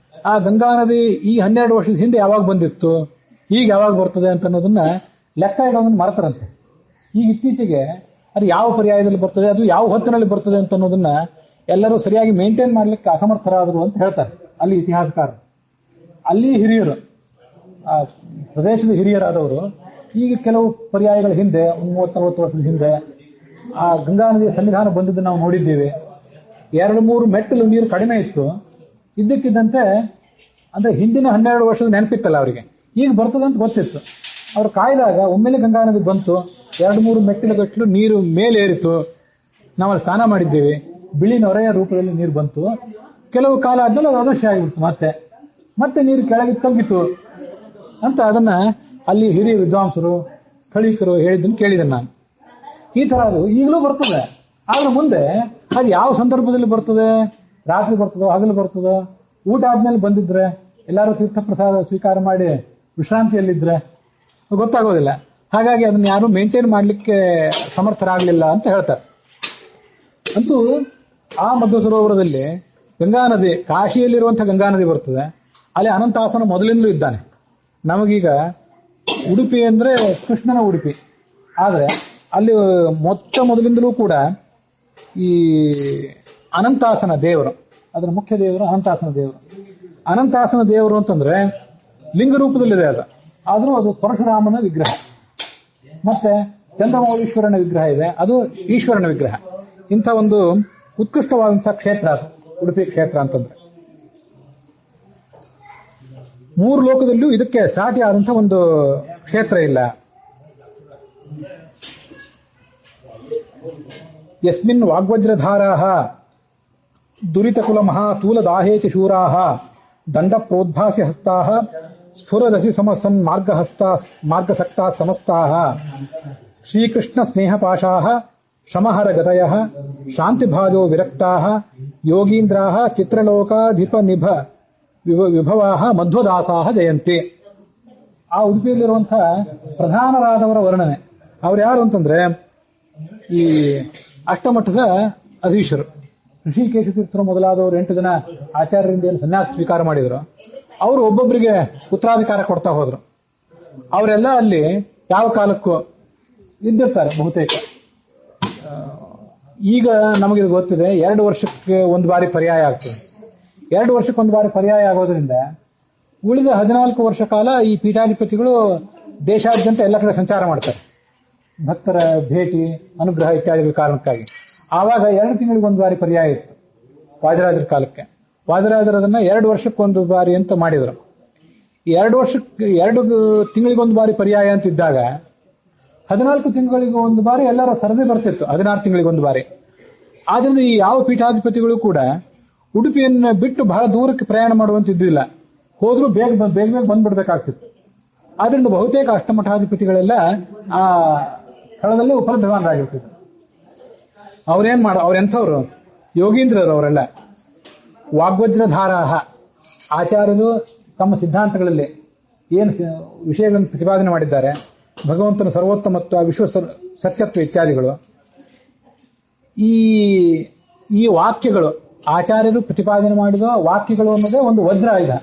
Speaker 1: ಆ ಗಂಗಾ ನದಿ ಈ 12 ವರ್ಷದ ಹಿಂದೆ ಯಾವಾಗ ಬಂದಿತ್ತು, ಈಗ ಯಾವಾಗ ಬರ್ತದೆ ಅಂತ ಅನ್ನೋದನ್ನ ಲೆಕ್ಕ ಇಡೋದನ್ನ ಮರೆತರಂತೆ. ಈಗ ಇತ್ತೀಚೆಗೆ ಅದು ಯಾವ ಪರ್ಯಾಯದಲ್ಲಿ ಬರ್ತದೆ, ಅದು ಯಾವ ಹೊತ್ತಿನಲ್ಲಿ ಬರ್ತದೆ ಅಂತ ಅನ್ನೋದನ್ನ ಎಲ್ಲರೂ ಸರಿಯಾಗಿ ಮೇಂಟೈನ್ ಮಾಡ್ಲಿಕ್ಕೆ ಅಸಮರ್ಥರಾದರು ಅಂತ ಹೇಳ್ತಾರೆ ಅಲ್ಲಿ ಇತಿಹಾಸಕಾರರು. ಅಲ್ಲಿ ಹಿರಿಯರು, ಆ ಪ್ರದೇಶದ ಹಿರಿಯರಾದವರು ಈಗ ಕೆಲವು ಪರ್ಯಾಯಗಳ ಹಿಂದೆ, 30-40 ವರ್ಷದ ಹಿಂದೆ ಆ ಗಂಗಾ ನದಿಯ ಸನ್ನಿಧಾನ ಬಂದಿದ್ದು ನಾವು ನೋಡಿದ್ದೇವೆ. 2-3 ಮೆಟ್ಟಲು ನೀರು ಕಡಿಮೆ ಇತ್ತು. ಇದ್ದಕ್ಕಿದ್ದಂತೆ ಅಂದ್ರೆ ಹಿಂದಿನ 12 ವರ್ಷದ ನೆನಪಿತ್ತಲ್ಲ ಅವರಿಗೆ, ಈಗ ಬರ್ತದೆ ಅಂತ ಗೊತ್ತಿತ್ತು. ಅವ್ರು ಕಾಯ್ದಾಗ ಒಮ್ಮೆಲೆ ಗಂಗಾ ನದಿ ಬಂತು, 2-3 ಮೆಟ್ಟಿಲುಗಟ್ಟಲು ನೀರು ಮೇಲೆ ಏರಿತು. ನಾವಲ್ಲಿ ಸ್ನಾನ ಮಾಡಿದ್ದೇವೆ, ಬಿಳಿ ನೊರೆಯ ರೂಪದಲ್ಲಿ ನೀರು ಬಂತು. ಕೆಲವು ಕಾಲ ಆದ್ಮೇಲೆ ಅದು ಅದೃಶ್ಯ ಆಗಿಬಿಡ್ತು ಮತ್ತೆ. ಮತ್ತೆ ನೀರು ಕೆಳಗೆ ತಗ್ಗಿತು ಅಂತ ಅದನ್ನ ಅಲ್ಲಿ ಹಿರಿಯ ವಿದ್ವಾಂಸರು ಸ್ಥಳೀಕರು ಹೇಳಿದ್ದನ್ನು ಕೇಳಿದೆ ನಾನು. ಈ ತರ ಅದು ಈಗಲೂ ಬರ್ತದೆ. ಆದ್ರೆ ಮುಂದೆ ಅದು ಯಾವ ಸಂದರ್ಭದಲ್ಲಿ ಬರ್ತದೆ, ರಾತ್ರಿ ಬರ್ತದೋ ಹಗಲು ಬರ್ತದೋ, ಊಟ ಆದ್ಮೇಲೆ ಬಂದಿದ್ರೆ ಎಲ್ಲರೂ ತೀರ್ಥ ಪ್ರಸಾದ ಸ್ವೀಕಾರ ಮಾಡಿ ವಿಶ್ರಾಂತಿಯಲ್ಲಿದ್ರೆ ಗೊತ್ತಾಗೋದಿಲ್ಲ. ಹಾಗಾಗಿ ಅದನ್ನ ಯಾರು ಮೇಂಟೈನ್ ಮಾಡ್ಲಿಕ್ಕೆ ಸಮರ್ಥರಾಗಲಿಲ್ಲ ಅಂತ ಹೇಳ್ತಾರೆ. ಅಂತೂ ಆ ಮಧ್ವ ಸರೋವರದಲ್ಲಿ ಗಂಗಾ ನದಿ, ಕಾಶಿಯಲ್ಲಿರುವಂತಹ ಗಂಗಾ ನದಿ ಬರ್ತದೆ. ಅಲ್ಲಿ ಅನಂತಾಸನ ಮೊದಲಿಂದಲೂ ಇದ್ದಾನೆ. ನಮಗೀಗ ಉಡುಪಿ ಅಂದ್ರೆ ಕೃಷ್ಣನ ಉಡುಪಿ, ಆದ್ರೆ ಅಲ್ಲಿ ಮೊದಲಿಂದಲೂ ಕೂಡ ಈ ಅನಂತಾಸನ ದೇವರು, ಅದರ ಮುಖ್ಯ ದೇವರು ಅನಂತಾಸನ ದೇವರು. ಅನಂತಾಸನ ದೇವರು ಅಂತಂದ್ರೆ ಲಿಂಗ ರೂಪದಲ್ಲಿದೆ ಅದು, ಆದ್ರೂ ಅದು ಪರಶುರಾಮನ ವಿಗ್ರಹ. ಮತ್ತೆ ಚಂದ್ರಮೌಳೀಶ್ವರನ ವಿಗ್ರಹ ಇದೆ, ಅದು ಈಶ್ವರನ ವಿಗ್ರಹ. ಇಂಥ ಒಂದು ಉತ್ಕೃಷ್ಟವಾದಂತಹ ಕ್ಷೇತ್ರ ಅದು ಉಡುಪಿ ಕ್ಷೇತ್ರ ಅಂತಂದ್ರೆ. 3 ಲೋಕದಲ್ಲೂ ಇದಕ್ಕೆ ಸಾಟಿ ಆದಂತಹ ಒಂದು ಕ್ಷೇತ್ರ ಇಲ್ಲ. ಯಸ್ಮಿನ್ ವಾಗ್ವಜ್ರಧಾರಾಃ ದುರಿತಕುಲ ಮಹಾತೂಲ ದಾಹೇತಿ ಶೂರಾಃ ದಂಡ ಪ್ರೋದ್ಭಾಸಿ ಹಸ್ತಾಃ ಸ್ಫುರದಸಿ ಸಮಸನ್ ಮಾರ್ಗಸಕ್ತಾಃ ಸಮಸ್ತಾಃ ಶ್ರೀಕೃಷ್ಣ ಸ್ನೇಹಪಾಶಾಃ ಶಮಹರ ಗತಯಃ ಶಾಂತಿಭಾಜೋ ವಿರಕ್ತಾಃ ಯೋಗೀಂದ್ರಾಃ ಚಿತ್ರಲೋಕಾಧಿಪ ನಿಭ ವಿಭವಾಃ ಮಧ್ವದಾಸಾಃ ಜಯಂತಿ. ಆ ಉಡುಪಿಯಲ್ಲಿರುವಂತಹ ಪ್ರಧಾನರಾದವರ ವರ್ಣನೆ. ಅವ್ರು ಯಾರು ಅಂತಂದ್ರೆ ಈ ಅಷ್ಟಮಠದ ಅಧೀಶರು ಋಷಿಕೇಶ ತೀರ್ಥರು ಮೊದಲಾದವರು 8 ಜನ ಆಚಾರ್ಯರಿಂದ ಏನು ಸನ್ಯಾಸ ಸ್ವೀಕಾರ ಮಾಡಿದ್ರು, ಅವರು ಒಬ್ಬೊಬ್ಬರಿಗೆ ಉತ್ತರಾಧಿಕಾರ ಕೊಡ್ತಾ ಹೋದ್ರು. ಅವರೆಲ್ಲ ಅಲ್ಲಿ ಯಾವ ಕಾಲಕ್ಕೂ ಇದ್ದಿರ್ತಾರೆ ಬಹುತೇಕ. ಈಗ ನಮಗಿದು ಗೊತ್ತಿದೆ, 2 ವರ್ಷಕ್ಕೆ ಒಂದು ಬಾರಿ ಪರ್ಯಾಯ ಆಗ್ತದೆ. 2 ವರ್ಷಕ್ಕೊಂದು ಬಾರಿ ಪರ್ಯಾಯ ಆಗೋದ್ರಿಂದ ಉಳಿದ 14 ವರ್ಷ ಕಾಲ ಈ ಪೀಠಾಧಿಪತಿಗಳು ದೇಶಾದ್ಯಂತ ಎಲ್ಲ ಕಡೆ ಸಂಚಾರ ಮಾಡ್ತಾರೆ, ಭಕ್ತರ ಭೇಟಿ ಅನುಗ್ರಹ ಇತ್ಯಾದಿಗಳ ಕಾರಣಕ್ಕಾಗಿ. ಆವಾಗ 2 ತಿಂಗಳಿಗೊಂದು ಬಾರಿ ಪರ್ಯಾಯ ಇತ್ತು ವಾಜರಾಜರ ಕಾಲಕ್ಕೆ. ವಾಜರಾಜರು ಅದನ್ನ 2 ವರ್ಷಕ್ಕೊಂದು ಬಾರಿ ಅಂತ ಮಾಡಿದ್ರು. 2 ತಿಂಗಳಿಗೊಂದು ಬಾರಿ ಪರ್ಯಾಯ ಅಂತ ಇದ್ದಾಗ 14 ತಿಂಗಳಿಗೆ ಒಂದು ಬಾರಿ ಎಲ್ಲರ ಸರದಿ ಬರ್ತಿತ್ತು, 16 ತಿಂಗಳಿಗೊಂದು ಬಾರಿ. ಆದ್ರಿಂದ ಈ ಯಾವ ಪೀಠಾಧಿಪತಿಗಳು ಕೂಡ ಉಡುಪಿಯನ್ನು ಬಿಟ್ಟು ಬಹಳ ದೂರಕ್ಕೆ ಪ್ರಯಾಣ ಮಾಡುವಂತಿದ್ದಿಲ್ಲ. ಹೋದ್ರೂ ಬೇಗ ಬಂದ್ಬಿಡ್ಬೇಕಾಗ್ತಿತ್ತು. ಆದ್ರಿಂದ ಬಹುತೇಕ ಅಷ್ಟಮಠಾಧಿಪತಿಗಳೆಲ್ಲ ಆ ಸ್ಥಳದಲ್ಲೇ ಉಪಲಬ್ಧವಾನರಾಗಿರ್ತಿದ್ರು. ಅವ್ರೆಂಥವ್ರು ಯೋಗೀಂದ್ರರು ಅವರೆಲ್ಲ. ವಾಗ್ವಜ್ರಧಾರಾಹ ಆಚಾರ್ಯರು ತಮ್ಮ ಸಿದ್ಧಾಂತಗಳಲ್ಲಿ ಏನು ವಿಷಯಗಳನ್ನು ಪ್ರತಿಪಾದನೆ ಮಾಡಿದ್ದಾರೆ, ಭಗವಂತನ ಸರ್ವೋತ್ತಮತ್ವ, ವಿಶ್ವ ಸತ್ಯತ್ವ ಇತ್ಯಾದಿಗಳು, ಈ ವಾಕ್ಯಗಳು ಆಚಾರ್ಯರು ಪ್ರತಿಪಾದನೆ ಮಾಡಿದ ವಾಕ್ಯಗಳು ಅನ್ನೋದೇ ಒಂದು ವಜ್ರಾಯುಧ.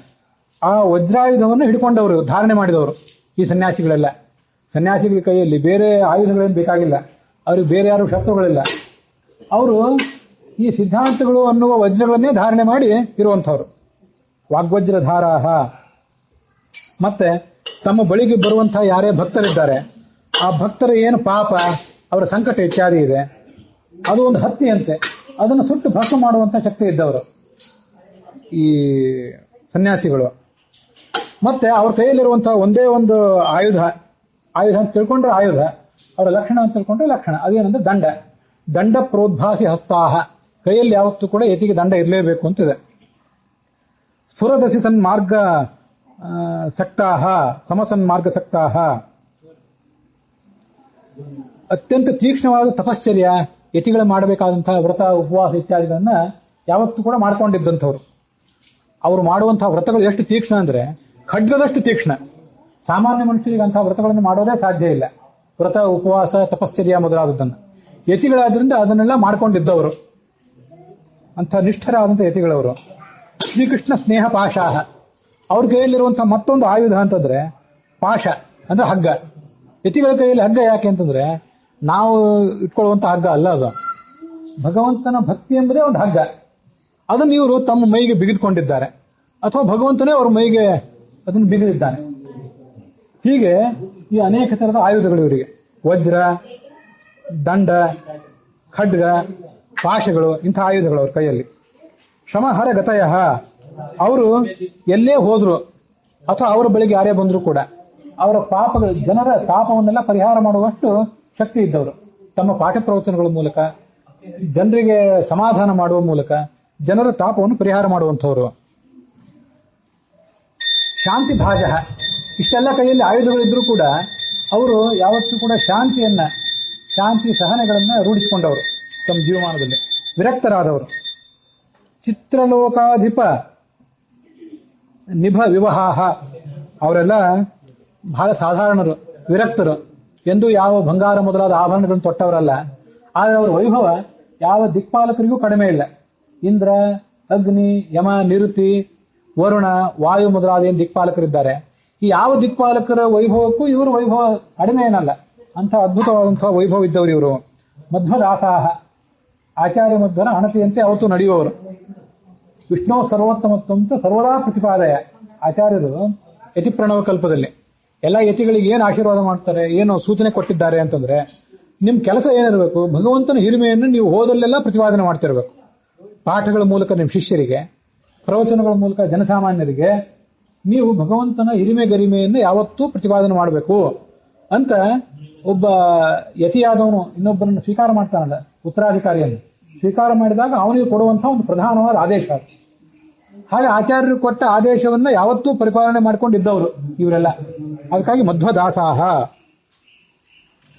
Speaker 1: ಆ ವಜ್ರಾಯುಧವನ್ನು ಹಿಡ್ಕೊಂಡವರು, ಧಾರಣೆ ಮಾಡಿದವರು ಈ ಸನ್ಯಾಸಿಗಳೆಲ್ಲ. ಸನ್ಯಾಸಿಗಳ ಕೈಯಲ್ಲಿ ಬೇರೆ ಆಯುಧಗಳೇನು ಬೇಕಾಗಿಲ್ಲ, ಅವ್ರಿಗೆ ಬೇರೆ ಯಾರು ಶತ್ರುಗಳಿಲ್ಲ. ಅವರು ಈ ಸಿದ್ಧಾಂತಗಳು ಅನ್ನುವ ವಜ್ರಗಳನ್ನೇ ಧಾರಣೆ ಮಾಡಿ ಇರುವಂಥವ್ರು ವಾಗ್ವಜ್ರಧಾರಾಹ. ಮತ್ತೆ ತಮ್ಮ ಬಳಿಗೆ ಬರುವಂತಹ ಯಾರೇ ಭಕ್ತರಿದ್ದಾರೆ, ಆ ಭಕ್ತರ ಏನು ಪಾಪ, ಅವರ ಸಂಕಟ ಇತ್ಯಾದಿ ಇದೆ, ಅದು ಒಂದು ಹತ್ತಿಯಂತೆ ಅದನ್ನು ಸುಟ್ಟು ಭಸ್ಮ ಮಾಡುವಂತ ಶಕ್ತಿ ಇದ್ದವರು ಈ ಸನ್ಯಾಸಿಗಳು. ಮತ್ತೆ ಅವ್ರ ಕೈಯಲ್ಲಿರುವಂತಹ ಒಂದೇ ಒಂದು ಆಯುಧ ಅಂತ ತಿಳ್ಕೊಂಡ್ರೆ ಆಯುಧ, ಅವರ ಲಕ್ಷಣ ಅಂತ ತಿಳ್ಕೊಂಡ್ರೆ ಲಕ್ಷಣ. ಅದೇನಂದ್ರೆ ದಂಡ ಪ್ರೋದ್ಭಾಸಿ ಹಸ್ತಾಹ, ಕೈಯಲ್ಲಿ ಯಾವತ್ತೂ ಕೂಡ ಯತಿಗೆ ದಂಡ ಇರಲೇಬೇಕು ಅಂತಿದೆ. ಸ್ಫುರದಸಿ ಸನ್ಮಾರ್ಗ ಸಕ್ತಾಹ ಸಮಸನ್ಮಾರ್ಗ ಸಕ್ತಾಹ, ಅತ್ಯಂತ ತೀಕ್ಷ್ಣವಾದ ತಪಶ್ಚರ್ಯ, ಯತಿಗಳು ಮಾಡಬೇಕಾದಂತಹ ವ್ರತ ಉಪವಾಸ ಇತ್ಯಾದಿಗಳನ್ನ ಯಾವತ್ತೂ ಕೂಡ ಮಾಡ್ಕೊಂಡಿದ್ದಂಥವ್ರು. ಅವರು ಮಾಡುವಂತಹ ವ್ರತಗಳು ಎಷ್ಟು ತೀಕ್ಷ್ಣ ಅಂದ್ರೆ ಖಡ್ಗದಷ್ಟು ತೀಕ್ಷ್ಣ. ಸಾಮಾನ್ಯ ಮನುಷ್ಯರಿಗೆ ಅಂತಹ ವ್ರತಗಳನ್ನು ಮಾಡೋದೇ ಸಾಧ್ಯ ಇಲ್ಲ, ವ್ರತ ಉಪವಾಸ ತಪಶ್ಚರ್ಯ ಮೊದಲಾದದ್ದನ್ನು. ಯತಿಗಳಾದ್ರಿಂದ ಅದನ್ನೆಲ್ಲ ಮಾಡ್ಕೊಂಡಿದ್ದವರು, ಅಂಥ ನಿಷ್ಠರಾದಂಥ ಯತಿಗಳವರು. ಶ್ರೀಕೃಷ್ಣ ಸ್ನೇಹ ಪಾಶಾಹ, ಅವ್ರ ಕೈಯಲ್ಲಿರುವಂತಹ ಮತ್ತೊಂದು ಆಯುಧ ಅಂತಂದ್ರೆ ಪಾಶ ಅಂದ್ರೆ ಹಗ್ಗ. ಯತಿಗಳ ಕೈಯಲ್ಲಿ ಹಗ್ಗ ಯಾಕೆ ಅಂತಂದ್ರೆ ನಾವು ಇಟ್ಕೊಳ್ಳುವಂತ ಹಗ್ಗ ಅಲ್ಲ, ಅದು ಭಗವಂತನ ಭಕ್ತಿ ಎಂಬುದೇ ಒಂದು ಹಗ್ಗ. ಅದನ್ನು ಇವರು ತಮ್ಮ ಮೈಗೆ ಬಿಗಿದುಕೊಂಡಿದ್ದಾರೆ, ಅಥವಾ ಭಗವಂತನೇ ಅವ್ರ ಮೈಗೆ ಅದನ್ನು ಬಿಗಿದಿದ್ದಾನೆ. ಹೀಗೆ ಈ ಅನೇಕ ತರದ ಆಯುಧಗಳು ಇವರಿಗೆ, ವಜ್ರ, ದಂಡ, ಖಡ್ಗ, ಪಾಶಗಳು, ಇಂಥ ಆಯುಧಗಳು ಅವ್ರ ಕೈಯಲ್ಲಿ. ಶಮಹರ ಗತಯ, ಅವರು ಎಲ್ಲೇ ಹೋದ್ರು ಅಥವಾ ಅವರ ಬಳಿಗೆ ಯಾರೇ ಬಂದ್ರು ಕೂಡ ಅವರ ಪಾಪಗಳು, ಜನರ ತಾಪವನ್ನೆಲ್ಲ ಪರಿಹಾರ ಮಾಡುವಷ್ಟು ಶಕ್ತಿ ಇದ್ದವರು. ತಮ್ಮ ಪಾಠ ಪ್ರವಚನಗಳ ಮೂಲಕ ಜನರಿಗೆ ಸಮಾಧಾನ ಮಾಡುವ ಮೂಲಕ ಜನರ ತಾಪವನ್ನು ಪರಿಹಾರ ಮಾಡುವಂಥವ್ರು. ಶಾಂತಿ ಭಾಜ. ಇಷ್ಟೆಲ್ಲ ಕೈಯಲ್ಲಿ ಆಯುಧಗಳಿದ್ರೂ ಕೂಡ ಅವರು ಯಾವತ್ತೂ ಕೂಡ ಶಾಂತಿ ಸಹನೆಗಳನ್ನು ರೂಢಿಸಿಕೊಂಡವರು ತಮ್ಮ ಜೀವಮಾನದಲ್ಲಿ, ವಿರಕ್ತರಾದವರು. ಚಿತ್ರಲೋಕಾಧಿಪ ನಿಭ ವಿವಹಾಹ, ಅವರೆಲ್ಲ ಬಹಳ ಸಾಧಾರಣರು, ವಿರಕ್ತರು, ಎಂದು ಯಾವ ಬಂಗಾರ ಮೊದಲಾದ ಆಭರಣಗಳನ್ನು ತೊಟ್ಟವರಲ್ಲ. ಆದರೆ ಅವರ ವೈಭವ ಯಾವ ದಿಕ್ಪಾಲಕರಿಗೂ ಕಡಿಮೆ ಇಲ್ಲ. ಇಂದ್ರ, ಅಗ್ನಿ, ಯಮ, ನಿರುತಿ, ವರುಣ, ವಾಯು ಮೊದಲಾದ ಏನು ದಿಕ್ಪಾಲಕರಿದ್ದಾರೆ, ಈ ಯಾವ ದಿಕ್ಪಾಲಕರ ವೈಭವಕ್ಕೂ ಇವರ ವೈಭವ ಕಡಿಮೆ ಏನಲ್ಲ. ಅಂತ ಅದ್ಭುತವಾದಂತಹ ವೈಭವ ಇದ್ದವರು ಇವರು. ಮಧ್ವದಾಸಾಹ, ಆಚಾರ್ಯ ಮಧ್ವರ ಅಣತಿಯಂತೆ ಅವತ್ತು ನಡೆಯುವವರು. ವಿಷ್ಣು ಸರ್ವೋತ್ತಮತ್ವ ಅಂತ ಸರ್ವದಾ ಪ್ರತಿಪಾದಯ. ಆಚಾರ್ಯರು ಯತಿ ಪ್ರಣವ ಕಲ್ಪದಲ್ಲಿ ಎಲ್ಲ ಯತಿಗಳಿಗೆ ಏನು ಆಶೀರ್ವಾದ ಮಾಡ್ತಾರೆ, ಏನು ಸೂಚನೆ ಕೊಟ್ಟಿದ್ದಾರೆ ಅಂತಂದ್ರೆ, ನಿಮ್ ಕೆಲಸ ಏನಿರಬೇಕು, ಭಗವಂತನ ಹಿರಿಮೆಯನ್ನು ನೀವು ಹೋದಲ್ಲೆಲ್ಲ ಪ್ರತಿಪಾದನೆ ಮಾಡ್ತಿರ್ಬೇಕು. ಪಾಠಗಳ ಮೂಲಕ ನಿಮ್ಮ ಶಿಷ್ಯರಿಗೆ, ಪ್ರವಚನಗಳ ಮೂಲಕ ಜನಸಾಮಾನ್ಯರಿಗೆ ನೀವು ಭಗವಂತನ ಹಿರಿಮೆ ಗರಿಮೆಯನ್ನು ಯಾವತ್ತೂ ಪ್ರತಿಪಾದನೆ ಮಾಡಬೇಕು ಅಂತ ಒಬ್ಬ ಯತಿಯಾದವನು ಇನ್ನೊಬ್ಬರನ್ನು ಸ್ವೀಕಾರ ಮಾಡ್ತಾನಲ್ಲ, ಉತ್ತರಾಧಿಕಾರಿಯನ್ನು ಸ್ವೀಕಾರ ಮಾಡಿದಾಗ ಅವನಿಗೆ ಕೊಡುವಂತಹ ಒಂದು ಪ್ರಧಾನವಾದ ಆದೇಶ. ಹಾಗೆ ಆಚಾರ್ಯರು ಕೊಟ್ಟ ಆದೇಶವನ್ನ ಯಾವತ್ತೂ ಪರಿಪಾಲನೆ ಮಾಡಿಕೊಂಡಿದ್ದವರು ಇವರೆಲ್ಲ. ಅದಕ್ಕಾಗಿ ಮಧ್ವದಾಸಾಹ,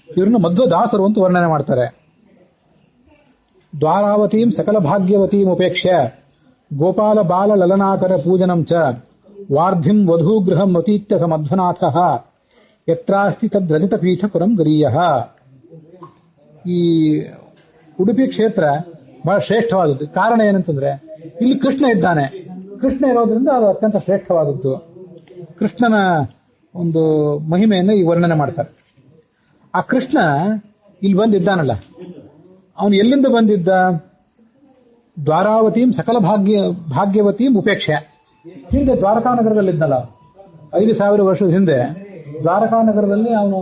Speaker 1: ಇವರನ್ನು ಮಧ್ವದಾಸರು ಅಂತ ವರ್ಣನೆ ಮಾಡ್ತಾರೆ. ದ್ವಾರಾವತೀಂ ಸಕಲ ಭಾಗ್ಯವತೀಂ ಉಪೇಕ್ಷ್ಯ ಗೋಪಾಲ ಬಾಲ ಲಲನಾಕರ ಪೂಜನಂ ಚ ವಾರ್ಧಿಂ ವಧೂಗೃಹಂ ಅತೀತ್ಯ ಸ ಮಧ್ವನಾಥಃ ಯತ್ರಾಸ್ತಿ ತದ್ರಜತ ಪೀಠ ಪುರಂ ಗರೀಯಃ. ಈ ಉಡುಪಿ ಕ್ಷೇತ್ರ ಬಹಳ ಶ್ರೇಷ್ಠವಾದದ್ದು. ಕಾರಣ ಏನಂತಂದ್ರೆ, ಇಲ್ಲಿ ಕೃಷ್ಣ ಇದ್ದಾನೆ. ಕೃಷ್ಣ ಇರೋದ್ರಿಂದ ಅದು ಅತ್ಯಂತ ಶ್ರೇಷ್ಠವಾದದ್ದು. ಕೃಷ್ಣನ ಒಂದು ಮಹಿಮೆಯನ್ನು ಈ ವರ್ಣನೆ ಮಾಡ್ತಾರೆ. ಆ ಕೃಷ್ಣ ಇಲ್ಲಿ ಬಂದಿದ್ದಾನಲ್ಲ, ಅವನು ಎಲ್ಲಿಂದ ಬಂದಿದ್ದ? ದ್ವಾರಾವತೀಂ ಸಕಲ ಭಾಗ್ಯವತೀಂ ಉಪೇಕ್ಷೆ. ಹಿಂದೆ ದ್ವಾರಕಾನಗರದಲ್ಲಿದ್ದಲ್ಲ, 5,000 ವರ್ಷದ ಹಿಂದೆ ದ್ವಾರಕಾನಗರದಲ್ಲಿ ಅವನು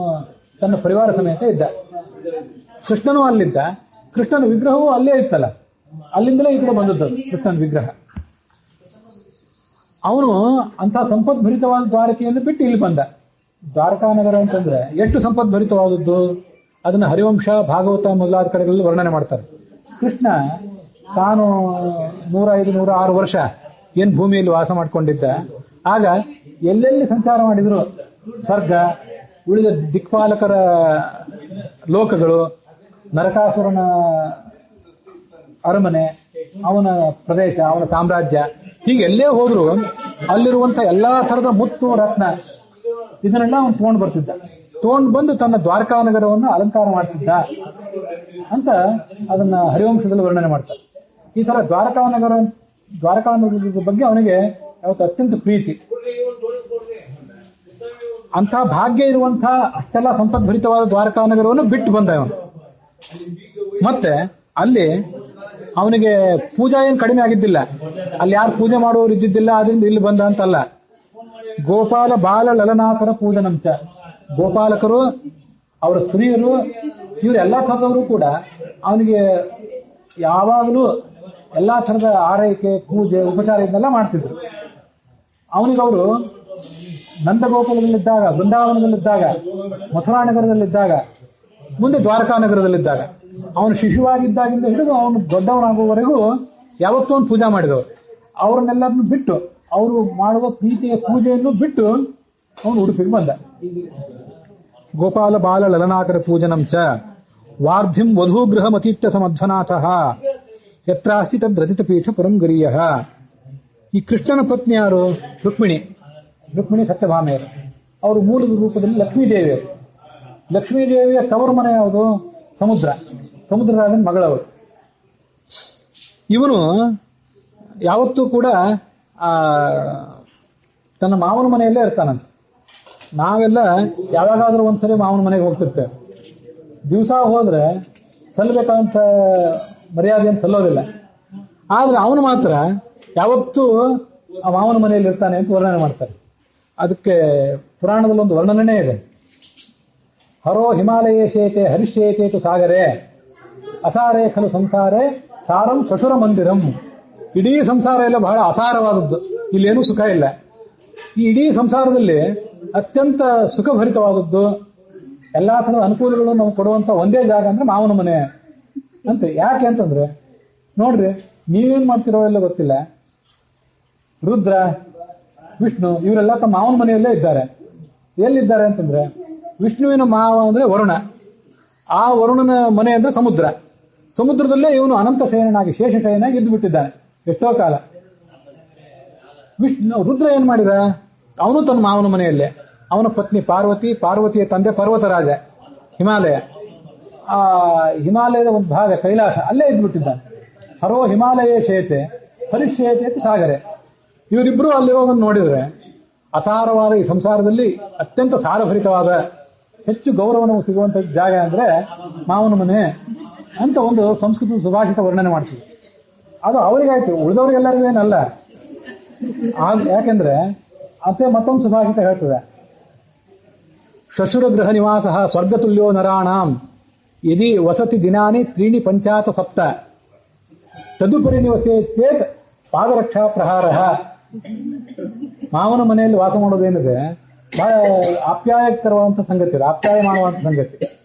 Speaker 1: ತನ್ನ ಪರಿವಾರ ಸಮೇತ ಇದ್ದ. ಕೃಷ್ಣನೂ ಅಲ್ಲಿದ್ದ, ಕೃಷ್ಣನ ವಿಗ್ರಹವೂ ಅಲ್ಲೇ ಇತ್ತಲ್ಲ, ಅಲ್ಲಿಂದಲೇ ಈ ಕಡೆ ಬಂದದ್ದು ಕೃಷ್ಣನ ವಿಗ್ರಹ. ಅವನು ಅಂತ ಸಂಪದ್ಭರಿತವಾದ ದ್ವಾರಕೆಯನ್ನು ಬಿಟ್ಟು ಇಲ್ಲಿ ಬಂದ. ದ್ವಾರಕಾನಗರ ಅಂತಂದ್ರೆ ಎಷ್ಟು ಸಂಪದ್ಭರಿತವಾದದ್ದು, ಅದನ್ನ ಹರಿವಂಶ, ಭಾಗವತ ಮೊದಲಾದ ಕಡೆಗಳಲ್ಲಿ ವರ್ಣನೆ ಮಾಡ್ತಾರೆ. ಕೃಷ್ಣ ತಾನು 105-106 ವರ್ಷ ಏನ್ ಭೂಮಿಯಲ್ಲಿ ವಾಸ ಮಾಡ್ಕೊಂಡಿದ್ದ. ಆಗ ಎಲ್ಲೆಲ್ಲಿ ಸಂಚಾರ ಮಾಡಿದ್ರು, ಸ್ವರ್ಗ, ಉಳಿದ ದಿಕ್ಪಾಲಕರ ಲೋಕಗಳು, ನರಕಾಸುರನ ಅರಮನೆ, ಅವನ ಪ್ರದೇಶ, ಅವನ ಸಾಮ್ರಾಜ್ಯ, ಹೀಗೆ ಎಲ್ಲೇ ಹೋದ್ರು ಅಲ್ಲಿರುವಂತ ಎಲ್ಲಾ ತರದ ಮುತ್ತು ರತ್ನ ಇದನ್ನೆಲ್ಲ ಅವನು ತಗೊಂಡು ಬರ್ತಿದ್ದ. ತಗೊಂಡು ಬಂದು ತನ್ನ ದ್ವಾರಕಾನಗರವನ್ನು ಅಲಂಕಾರ ಮಾಡ್ತಿದ್ದ ಅಂತ ಅದನ್ನ ಹರಿವಂಶದಲ್ಲಿ ವರ್ಣನೆ ಮಾಡ್ತಾರೆ. ಈ ತರ ದ್ವಾರಕಾನಗರದ ಬಗ್ಗೆ ಅವನಿಗೆ ಯಾವತ್ತು ಅತ್ಯಂತ ಪ್ರೀತಿ. ಅಂತ ಭಾಗ್ಯ ಇರುವಂತಹ ಅಷ್ಟೆಲ್ಲ ಸಂಪದ್ಭರಿತವಾದ ದ್ವಾರಕಾನಗರವನ್ನು ಬಿಟ್ಟು ಬಂದ ಅವನು. ಮತ್ತೆ ಅಲ್ಲಿ ಅವನಿಗೆ ಪೂಜಾ ಏನು ಕಡಿಮೆ ಆಗಿದ್ದಿಲ್ಲ. ಅಲ್ಲಿ ಯಾರು ಪೂಜೆ ಮಾಡುವವರು ಇದ್ದಿದ್ದಿಲ್ಲ, ಅದರಿಂದ ಇಲ್ಲಿ ಬಂದ ಅಂತಲ್ಲ. ಗೋಪಾಲ ಬಾಲ ಲಲನಾಕರ ಪೂಜನಂಚ, ಗೋಪಾಲಕರು, ಅವರ ಸ್ತ್ರೀಯರು, ಇವರು ಎಲ್ಲಾ ಥರದವರು ಕೂಡ ಅವನಿಗೆ ಯಾವಾಗಲೂ ಎಲ್ಲಾ ಥರದ ಆರೈಕೆ, ಪೂಜೆ, ಉಪಚಾರ ಇದನ್ನೆಲ್ಲ ಮಾಡ್ತಿದ್ರು. ಅವನಿಗವರು ನಂದಗೋಕುಲದಲ್ಲಿದ್ದಾಗ, ಬೃಂದಾವನದಲ್ಲಿದ್ದಾಗ, ಮಥುರಾನಗರದಲ್ಲಿದ್ದಾಗ, ಮುಂದೆ ದ್ವಾರಕಾನಗರದಲ್ಲಿದ್ದಾಗ, ಅವನು ಶಿಶುವಾಗಿದ್ದಾಗಿಂದ ಹಿಡಿದು ಅವನು ದೊಡ್ಡವನಾಗುವವರೆಗೂ ಯಾವತ್ತೂ ಒಂದು ಪೂಜಾ ಮಾಡಿದವರು. ಅವರನ್ನೆಲ್ಲರನ್ನು ಬಿಟ್ಟು, ಅವರು ಮಾಡುವ ಪ್ರೀತಿಯ ಪೂಜೆಯನ್ನು ಬಿಟ್ಟು ಅವನು ಉಡುಪಿಗೆ ಬಂದ. ಗೋಪಾಲ ಬಾಲ ಲಲನಾಕರ ಪೂಜನಂ ಚ ವಾರ್ಧಿಂ ವಧೂಗೃಹ ಮತೀತ್ಯ ಸಮಧ್ವನಾಥಃ ಯತ್ರಾಸ್ತಿ ತದ್ ರಚಿತ ಪೀಠ ಪುರಂ ಗರೀಯಃ. ಈ ಕೃಷ್ಣನ ಪತ್ನಿ ಯಾರು? ರುಕ್ಮಿಣಿ ಸತ್ಯಭಾಮೆಯರು. ಅವರು ಮೂಲದ ರೂಪದಲ್ಲಿ ಲಕ್ಷ್ಮೀದೇವಿಯರು. ಲಕ್ಷ್ಮೀದೇವಿಯ ತವರು ಮನೆ ಯಾವುದು? ಸಮುದ್ರರಾಜನ ಮಗಳವರು. ಇವನು ಯಾವತ್ತೂ ಕೂಡ ತನ್ನ ಮಾವನ ಮನೆಯಲ್ಲೇ ಇರ್ತಾನಂತ. ನಾವೆಲ್ಲ ಯಾವಾಗಾದ್ರೂ ಒಂದ್ಸರಿ ಮಾವನ ಮನೆಗೆ ಹೋಗ್ತಿರ್ತೇವೆ. ದಿವಸ ಹೋದ್ರೆ ಸಲ್ಲಬೇಕಾದಂತ ಮರ್ಯಾದೆಯನ್ನು ಸಲ್ಲೋದಿಲ್ಲ. ಆದ್ರೆ ಅವನು ಮಾತ್ರ ಯಾವತ್ತೂ ಆ ಮಾವನ ಮನೆಯಲ್ಲಿ ಇರ್ತಾನೆ ಅಂತ ವರ್ಣನೆ ಮಾಡ್ತಾರೆ. ಅದಕ್ಕೆ ಪುರಾಣದಲ್ಲಿ ಒಂದು ವರ್ಣನೆ ಇದೆ. ಹರೋ ಹಿಮಾಲಯೇ ಶೇತೆ ಹರಿಶ್ಯೇತೇತು ಸಾಗರೇ ಅಸಾರೇ ಖಲು ಸಂಸಾರೇ ಸಾರಂ ಶ್ವಶುರ ಮಂದಿರಂ. ಇಡೀ ಸಂಸಾರ ಎಲ್ಲ ಬಹಳ ಅಸಾರವಾದದ್ದು, ಇಲ್ಲೇನೂ ಸುಖ ಇಲ್ಲ. ಈ ಇಡೀ ಸಂಸಾರದಲ್ಲಿ ಅತ್ಯಂತ ಸುಖಭರಿತವಾದದ್ದು, ಎಲ್ಲಾ ಥರದ ಅನುಕೂಲಗಳು ನಾವು ಕೊಡುವಂತ ಒಂದೇ ಜಾಗ ಅಂದ್ರೆ ಮಾವನ ಮನೆ ಅಂತ. ಯಾಕೆ ಅಂತಂದ್ರೆ, ನೋಡ್ರಿ, ನೀವೇನ್ ಮಾಡ್ತಿರೋ ಎಲ್ಲ ಗೊತ್ತಿಲ್ಲ. ರುದ್ರ ವಿಷ್ಣು ಇವರೆಲ್ಲ ತಮ್ಮ ಮಾವನ ಮನೆಯಲ್ಲೇ ಇದ್ದಾರೆ. ಎಲ್ಲಿದ್ದಾರೆ ಅಂತಂದ್ರೆ ವಿಷ್ಣುವಿನ ಮಾವ ಅಂದ್ರೆ ವರುಣ, ಆ ವರುಣನ ಮನೆ ಅಂದ್ರೆ ಸಮುದ್ರ, ಸಮುದ್ರದಲ್ಲೇ ಇವನು ಅನಂತ ಶಯನಾಗಿ ಶೇಷಶಯನಾಗಿ ಇದ್ದು ಬಿಟ್ಟಿದ್ದಾನೆ ಎಷ್ಟೋ ಕಾಲ. ರುದ್ರ ಏನ್ ಮಾಡಿದ, ಅವನು ತನ್ನ ಮಾವನ ಮನೆಯಲ್ಲೇ, ಅವನ ಪತ್ನಿ ಪಾರ್ವತಿ, ಪಾರ್ವತಿಯ ತಂದೆ ಪರ್ವತರಾಜ ಹಿಮಾಲಯ, ಆ ಹಿಮಾಲಯದ ಒಂದು ಭಾಗ ಕೈಲಾಸ, ಅಲ್ಲೇ ಇದ್ಬಿಟ್ಟಿದ್ದಾನೆ. ಹರೋ ಹಿಮಾಲಯ ಶೇತೆ ಹರಿಶೇತೆ ಸಾಗರೆ. ಇವರಿಬ್ರು ಅಲ್ಲಿರೋದನ್ನು ನೋಡಿದ್ರೆ ಅಸಾರವಾದ ಈ ಸಂಸಾರದಲ್ಲಿ ಅತ್ಯಂತ ಸಾರಭರಿತವಾದ ಹೆಚ್ಚು ಗೌರವನ ಸಿಗುವಂತ ಜಾಗ ಅಂದ್ರೆ ಮಾವನ ಮನೆ ಅಂತ ಒಂದು ಸಂಸ್ಕೃತ ಸುಭಾಷಿತ ವರ್ಣನೆ ಮಾಡ್ತೀವಿ. ಅದು ಅವರಿಗಾಯ್ತು, ಉಳಿದವ್ರಿಗೆಲ್ಲರಿಗೂ ಏನಲ್ಲ. ಯಾಕೆಂದ್ರೆ ಅತ್ತೆ ಮತ್ತೊಂದು ಸುಭಾಷಿತ ಹೇಳ್ತದೆ, ಶ್ವಶುರ ಗೃಹ ನಿವಾಸ ಸ್ವರ್ಗತುಲ್ಯೋ ನರಾಣಾಂ ಯದಿ ವಸತಿ ದಿನಾನಿ ತ್ರೀಣಿ ಪಂಚಾತ ಸಪ್ತ ತದುಪರಿ ನಿವಸೇ ಚೇತ್ ಪಾದರಕ್ಷಾ ಪ್ರಹಾರ. ಮಾವನ ಮನೆಯಲ್ಲಿ ವಾಸ ಮಾಡೋದೇನಿದೆ ಬಹಳ ಆಪ್ಯಾಯಕರವಾದಂಥ ಸಂಗತಿ, ಆಪ್ಯಾಯ ಮಾಡುವಂಥ ಸಂಗತಿ.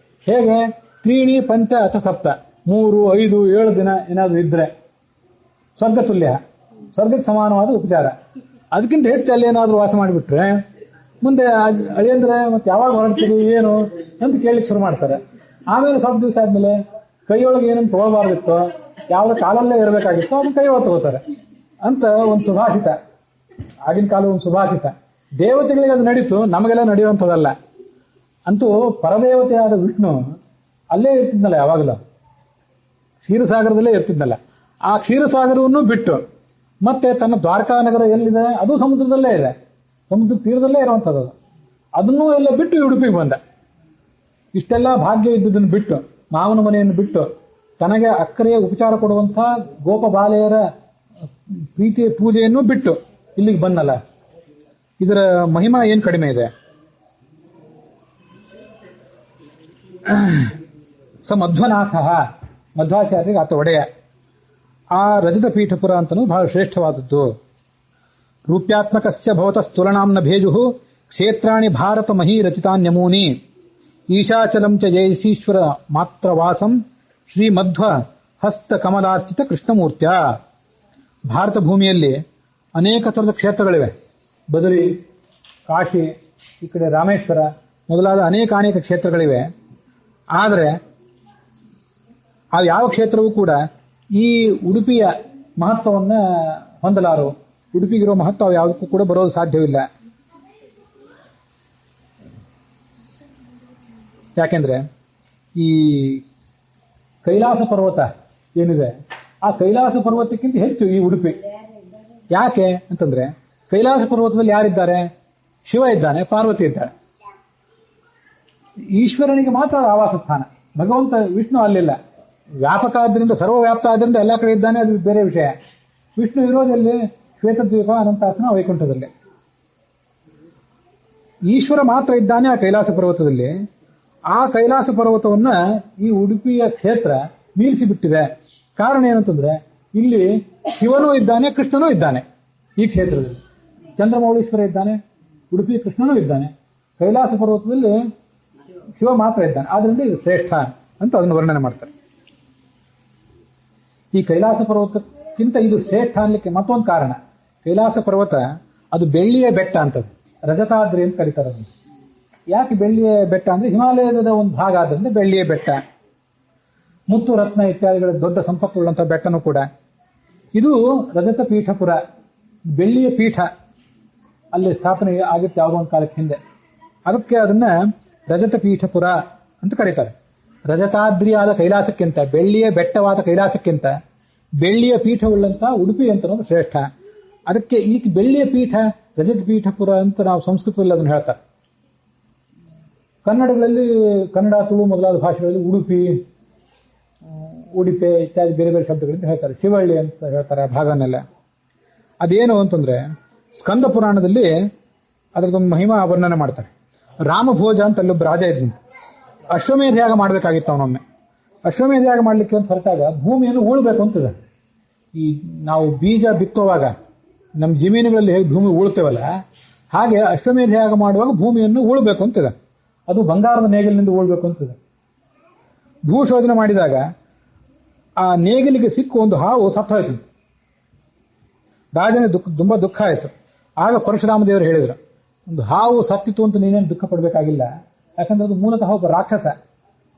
Speaker 1: ಹೇಗೆ? ತ್ರೀಣಿ ಪಂಚ ಅಥ ಸಪ್ತ, 3, 5, 7 ದಿನ ಏನಾದ್ರು ಇದ್ರೆ ಸ್ವರ್ಗತುಲ್ಯ, ಸ್ವರ್ಗಕ್ಕೆ ಸಮಾನವಾದ ಉಪಚಾರ. ಅದಕ್ಕಿಂತ ಹೆಚ್ಚು ಅಲ್ಲಿ ಏನಾದ್ರು ವಾಸ ಮಾಡಿಬಿಟ್ರೆ ಮುಂದೆ ಅಳಿಯಂದ್ರೆ ಮತ್ತೆ ಯಾವಾಗ ಹೊರಡ್ತೀವಿ ಏನು ಅಂತ ಕೇಳಲಿಕ್ಕೆ ಶುರು ಮಾಡ್ತಾರೆ. ಆಮೇಲೆ ಸ್ವಲ್ಪ ದಿವಸ ಆದ್ಮೇಲೆ ಕೈಯೊಳಗೆ ಏನನ್ನು ತಗೊಳ್ಬಾರ್ದಿತ್ತೋ, ಯಾವ್ದು ಕಾಲಲ್ಲೇ ಇರಬೇಕಾಗಿತ್ತೋ ಅದನ್ನ ಕೈಯೊಳಗೆ ತಗೋತಾರೆ ಅಂತ ಒಂದು ಸುಭಾಷಿತ. ಆಗಿನ ಕಾಲ ಒಂದು ಸುಭಾಷಿತ. ದೇವತೆಗಳಿಗೆ ಅದು ನಡೀತು, ನಮಗೆಲ್ಲ ನಡೆಯುವಂಥದ್ದಲ್ಲ. ಅಂತೂ ಪರದೇವತೆಯಾದ ವಿಷ್ಣು ಅಲ್ಲೇ ಇರ್ತಿದ್ನಲ್ಲ, ಯಾವಾಗಲೂ ಕ್ಷೀರಸಾಗರದಲ್ಲೇ ಇರ್ತಿದ್ನಲ್ಲ. ಆ ಕ್ಷೀರಸಾಗರವನ್ನು ಬಿಟ್ಟು ಮತ್ತೆ ತನ್ನ ದ್ವಾರಕಾ ನಗರ ಎಲ್ಲಿದೆ ಅದು ಸಮುದ್ರದಲ್ಲೇ ಇದೆ, ಸಮುದ್ರ ತೀರದಲ್ಲೇ ಇರುವಂಥದ್ದು. ಅದನ್ನೂ ಎಲ್ಲ ಬಿಟ್ಟು ಉಡುಪಿಗೆ ಬಂದ. ಇಷ್ಟೆಲ್ಲ ಭಾಗ್ಯ ಇದ್ದುದನ್ನು ಬಿಟ್ಟು, ಮಾವನ ಮನೆಯನ್ನು ಬಿಟ್ಟು, ತನಗೆ ಅಕ್ಕರೆಯ ಉಪಚಾರ ಕೊಡುವಂಥ ಗೋಪ ಬಾಲೆಯರ ಪ್ರೀತಿಯ ಪೂಜೆಯನ್ನು ಬಿಟ್ಟು ಇಲ್ಲಿಗೆ ಬಂದಲ್ಲ. ಇದರ ಮಹಿಮಾ ಏನು ಕಡಿಮೆ ಇದೆ. ಸ ಮಧ್ವನಾಥ, ಮಧ್ವಾಚಾರ್ಯರಿಗೆ ಆತ ಒಡೆಯ. ಆ ರಜತ ಪೀಠಪುರ ಅಂತನೂ ಬಹಳ ಶ್ರೇಷ್ಠವಾದದ್ದು. ರೂಪ್ಯಾತ್ಮಕಸ್ಯ ಭವತ ಸ್ತುಲನಾಂನ ಭೇಜು ಕ್ಷೇತ್ರಾಣಿ ಭಾರತ ಮಹೀ ರಚಿತಾನ್ಯಮೂನಿ ಈಶಾಚಲಂ ಚ ಜಯಸೀಶ್ವರ ಮಾತ್ರ ವಾಸಂ ಶ್ರೀ ಮಧ್ವ ಹಸ್ತ ಕಮಲಾರ್ಚಿತ ಕೃಷ್ಣಮೂರ್ತ್ಯ. ಭಾರತ ಭೂಮಿಯಲ್ಲಿ ಅನೇಕ ಥರದ ಕ್ಷೇತ್ರಗಳಿವೆ. ಬದರಿ, ಕಾಶಿ, ಈ ಕಡೆ ರಾಮೇಶ್ವರ ಮೊದಲಾದ ಅನೇಕ ಕ್ಷೇತ್ರಗಳಿವೆ. ಆದರೆ ಆ ಯಾವ ಕ್ಷೇತ್ರವೂ ಕೂಡ ಈ ಉಡುಪಿಯ ಮಹತ್ವವನ್ನು ಹೊಂದಲಾರು. ಉಡುಪಿಗಿರೋ ಮಹತ್ವ ಯಾವುದಕ್ಕೂ ಕೂಡ ಬರೋದು ಸಾಧ್ಯವಿಲ್ಲ. ಯಾಕೆಂದ್ರೆ ಈ ಕೈಲಾಸ ಪರ್ವತ ಏನಿದೆ, ಆ ಕೈಲಾಸ ಪರ್ವತಕ್ಕಿಂತ ಹೆಚ್ಚು ಈ ಉಡುಪಿ. ಯಾಕೆ ಅಂತಂದ್ರೆ ಕೈಲಾಸ ಪರ್ವತದಲ್ಲಿ ಯಾರಿದ್ದಾರೆ? ಶಿವ ಇದ್ದಾನೆ, ಪಾರ್ವತಿ ಇದ್ದಾಳೆ. ಈಶ್ವರನಿಗೆ ಮಾತ್ರ ಆವಾಸ ಸ್ಥಾನ. ಭಗವಂತ ವಿಷ್ಣು ಅಲ್ಲಿಲ್ಲ. ವ್ಯಾಪಕ ಆದ್ದರಿಂದ, ಸರ್ವವ್ಯಾಪ್ತ ಆದ್ದರಿಂದ ಎಲ್ಲ ಕಡೆ ಇದ್ದಾನೆ, ಅದು ಬೇರೆ ವಿಷಯ. ವಿಷ್ಣು ಇರೋದಲ್ಲಿ ಶ್ವೇತದ್ವೀಪ, ಅನಂತಾಸನ, ವೈಕುಂಠದಲ್ಲಿ. ಈಶ್ವರ ಮಾತ್ರ ಇದ್ದಾನೆ ಆ ಕೈಲಾಸ ಪರ್ವತದಲ್ಲಿ. ಆ ಕೈಲಾಸ ಪರ್ವತವನ್ನ ಈ ಉಡುಪಿಯ ಕ್ಷೇತ್ರ ಮೀರಿಸಿ ಬಿಟ್ಟಿದೆ. ಕಾರಣ ಏನಂತಂದ್ರೆ ಇಲ್ಲಿ ಶಿವನೂ ಇದ್ದಾನೆ, ಕೃಷ್ಣನೂ ಇದ್ದಾನೆ. ಈ ಕ್ಷೇತ್ರದಲ್ಲಿ ಚಂದ್ರಮೌಳೀಶ್ವರ ಇದ್ದಾನೆ, ಉಡುಪಿ ಕೃಷ್ಣನೂ ಇದ್ದಾನೆ, ಕೈಲಾಸ ಪರ್ವತದಲ್ಲಿ ಶಿವ ಮಾತ್ರ ಇದ್ದಾನೆ. ಆದ್ರಿಂದ ಇದು ಶ್ರೇಷ್ಠ ಅಂತ ಅದನ್ನು ವರ್ಣನೆ ಮಾಡ್ತಾರೆ. ಈ ಕೈಲಾಸ ಪರ್ವತಕ್ಕಿಂತ ಇದು ಶ್ರೇಷ್ಠ ಅನ್ಲಿಕ್ಕೆ ಮತ್ತೊಂದು ಕಾರಣ. ಕೈಲಾಸ ಪರ್ವತ ಅದು ಬೆಳ್ಳಿಯ ಬೆಟ್ಟ ಅಂತದ್ದು, ರಜತಾದ್ರಿ ಅಂತ ಕರೀತಾರೆ ಅದನ್ನು. ಯಾಕೆ ಬೆಳ್ಳಿಯ ಬೆಟ್ಟ ಅಂದ್ರೆ ಹಿಮಾಲಯದ ಒಂದು ಭಾಗ ಆದ್ರಿಂದ ಬೆಳ್ಳಿಯ ಬೆಟ್ಟ. ಮುತ್ತು ರತ್ನ ಇತ್ಯಾದಿಗಳ ದೊಡ್ಡ ಸಂಪತ್ತುಳ್ಳಂತಹ ಬೆಟ್ಟನೂ ಕೂಡ. ಇದು ರಜತ ಪೀಠಪುರ, ಬೆಳ್ಳಿಯ ಪೀಠ ಅಲ್ಲಿ ಸ್ಥಾಪನೆ ಆಗಿತ್ತು ಯಾವುದೋ ಒಂದು ಕಾಲಕ್ಕೆ ಹಿಂದೆ. ಅದಕ್ಕೆ ಅದನ್ನ ರಜತ ಪೀಠಪುರ ಅಂತ ಕರೀತಾರೆ. ರಜತಾದ್ರಿಯಾದ ಕೈಲಾಸಕ್ಕಿಂತ, ಬೆಳ್ಳಿಯ ಬೆಟ್ಟವಾದ ಕೈಲಾಸಕ್ಕಿಂತ ಬೆಳ್ಳಿಯ ಪೀಠವುಳ್ಳಂತ ಉಡುಪಿ ಅಂತ ಅನ್ನೋದು ಶ್ರೇಷ್ಠ. ಅದಕ್ಕೆ ಈ ಬೆಳ್ಳಿಯ ಪೀಠ ರಜತ ಪೀಠಪುರ ಅಂತ ನಾವು ಸಂಸ್ಕೃತದಲ್ಲಿ ಅದನ್ನು ಹೇಳ್ತಾರೆ. ಕನ್ನಡಗಳಲ್ಲಿ, ಕನ್ನಡ, ತುಳು ಮೊದಲಾದ ಭಾಷೆಗಳಲ್ಲಿ ಉಡುಪಿ, ಉಡಿಪೆ ಇತ್ಯಾದಿ ಬೇರೆ ಬೇರೆ ಶಬ್ದಗಳಿಂದ ಹೇಳ್ತಾರೆ. ಶಿವಳ್ಳಿ ಅಂತ ಹೇಳ್ತಾರೆ ಆ ಭಾಗನೆಲ್ಲ. ಅದೇನು ಅಂತಂದ್ರೆ ಸ್ಕಂದ ಪುರಾಣದಲ್ಲಿ ಅದರದೊಂದು ಮಹಿಮಾ ವರ್ಣನೆ ಮಾಡ್ತಾರೆ. ರಾಮಭೋಜ ಅಂತ ಅಲ್ಲೊಬ್ಬ ರಾಜ ಇದ್ನು. ಅಶ್ವಮೇಧ ಯಾಗ ಮಾಡಬೇಕಾಗಿತ್ತು ಅವನೊಮ್ಮೆ. ಅಶ್ವಮೇಧ ಯಾಗ ಮಾಡ್ಲಿಕ್ಕೆ ಅಂತ ಹೊರಟಾಗ ಭೂಮಿಯನ್ನು ಉಳ್ಬೇಕು ಅಂತಿದೆ. ಈ ನಾವು ಬೀಜ ಬಿತ್ತುವಾಗ ನಮ್ಮ ಜಮೀನುಗಳಲ್ಲಿ ಹೇಗೆ ಭೂಮಿ ಉಳ್ತೇವಲ್ಲ, ಹಾಗೆ ಅಶ್ವಮೇಧ ಯಾಗ ಮಾಡುವಾಗ ಭೂಮಿಯನ್ನು ಉಳ್ಬೇಕು ಅಂತಿದೆ. ಅದು ಬಂಗಾರದ ನೇಗಿಲಿನಿಂದ ಉಳ್ಬೇಕು ಅಂತಿದೆ. ಭೂಶೋಧನೆ ಮಾಡಿದಾಗ ಆ ನೇಗಿಲಿಗೆ ಸಿಕ್ಕು ಒಂದು ಹಾವು ಸತ್ತೋಯ್ತು. ರಾಜನಿಗೆ ತುಂಬಾ ದುಃಖ ಆಯಿತು. ಆಗ ಪರಶುರಾಮ ದೇವರು ಹೇಳಿದ್ರು, ಒಂದು ಹಾವು ಸತ್ತಿತು ಅಂತ ನೀನೇನು ದುಃಖ ಪಡಬೇಕಾಗಿಲ್ಲ, ಯಾಕಂದ್ರೆ ಅದು ಮೂಲತಃ ಒಬ್ಬ ರಾಕ್ಷಸ,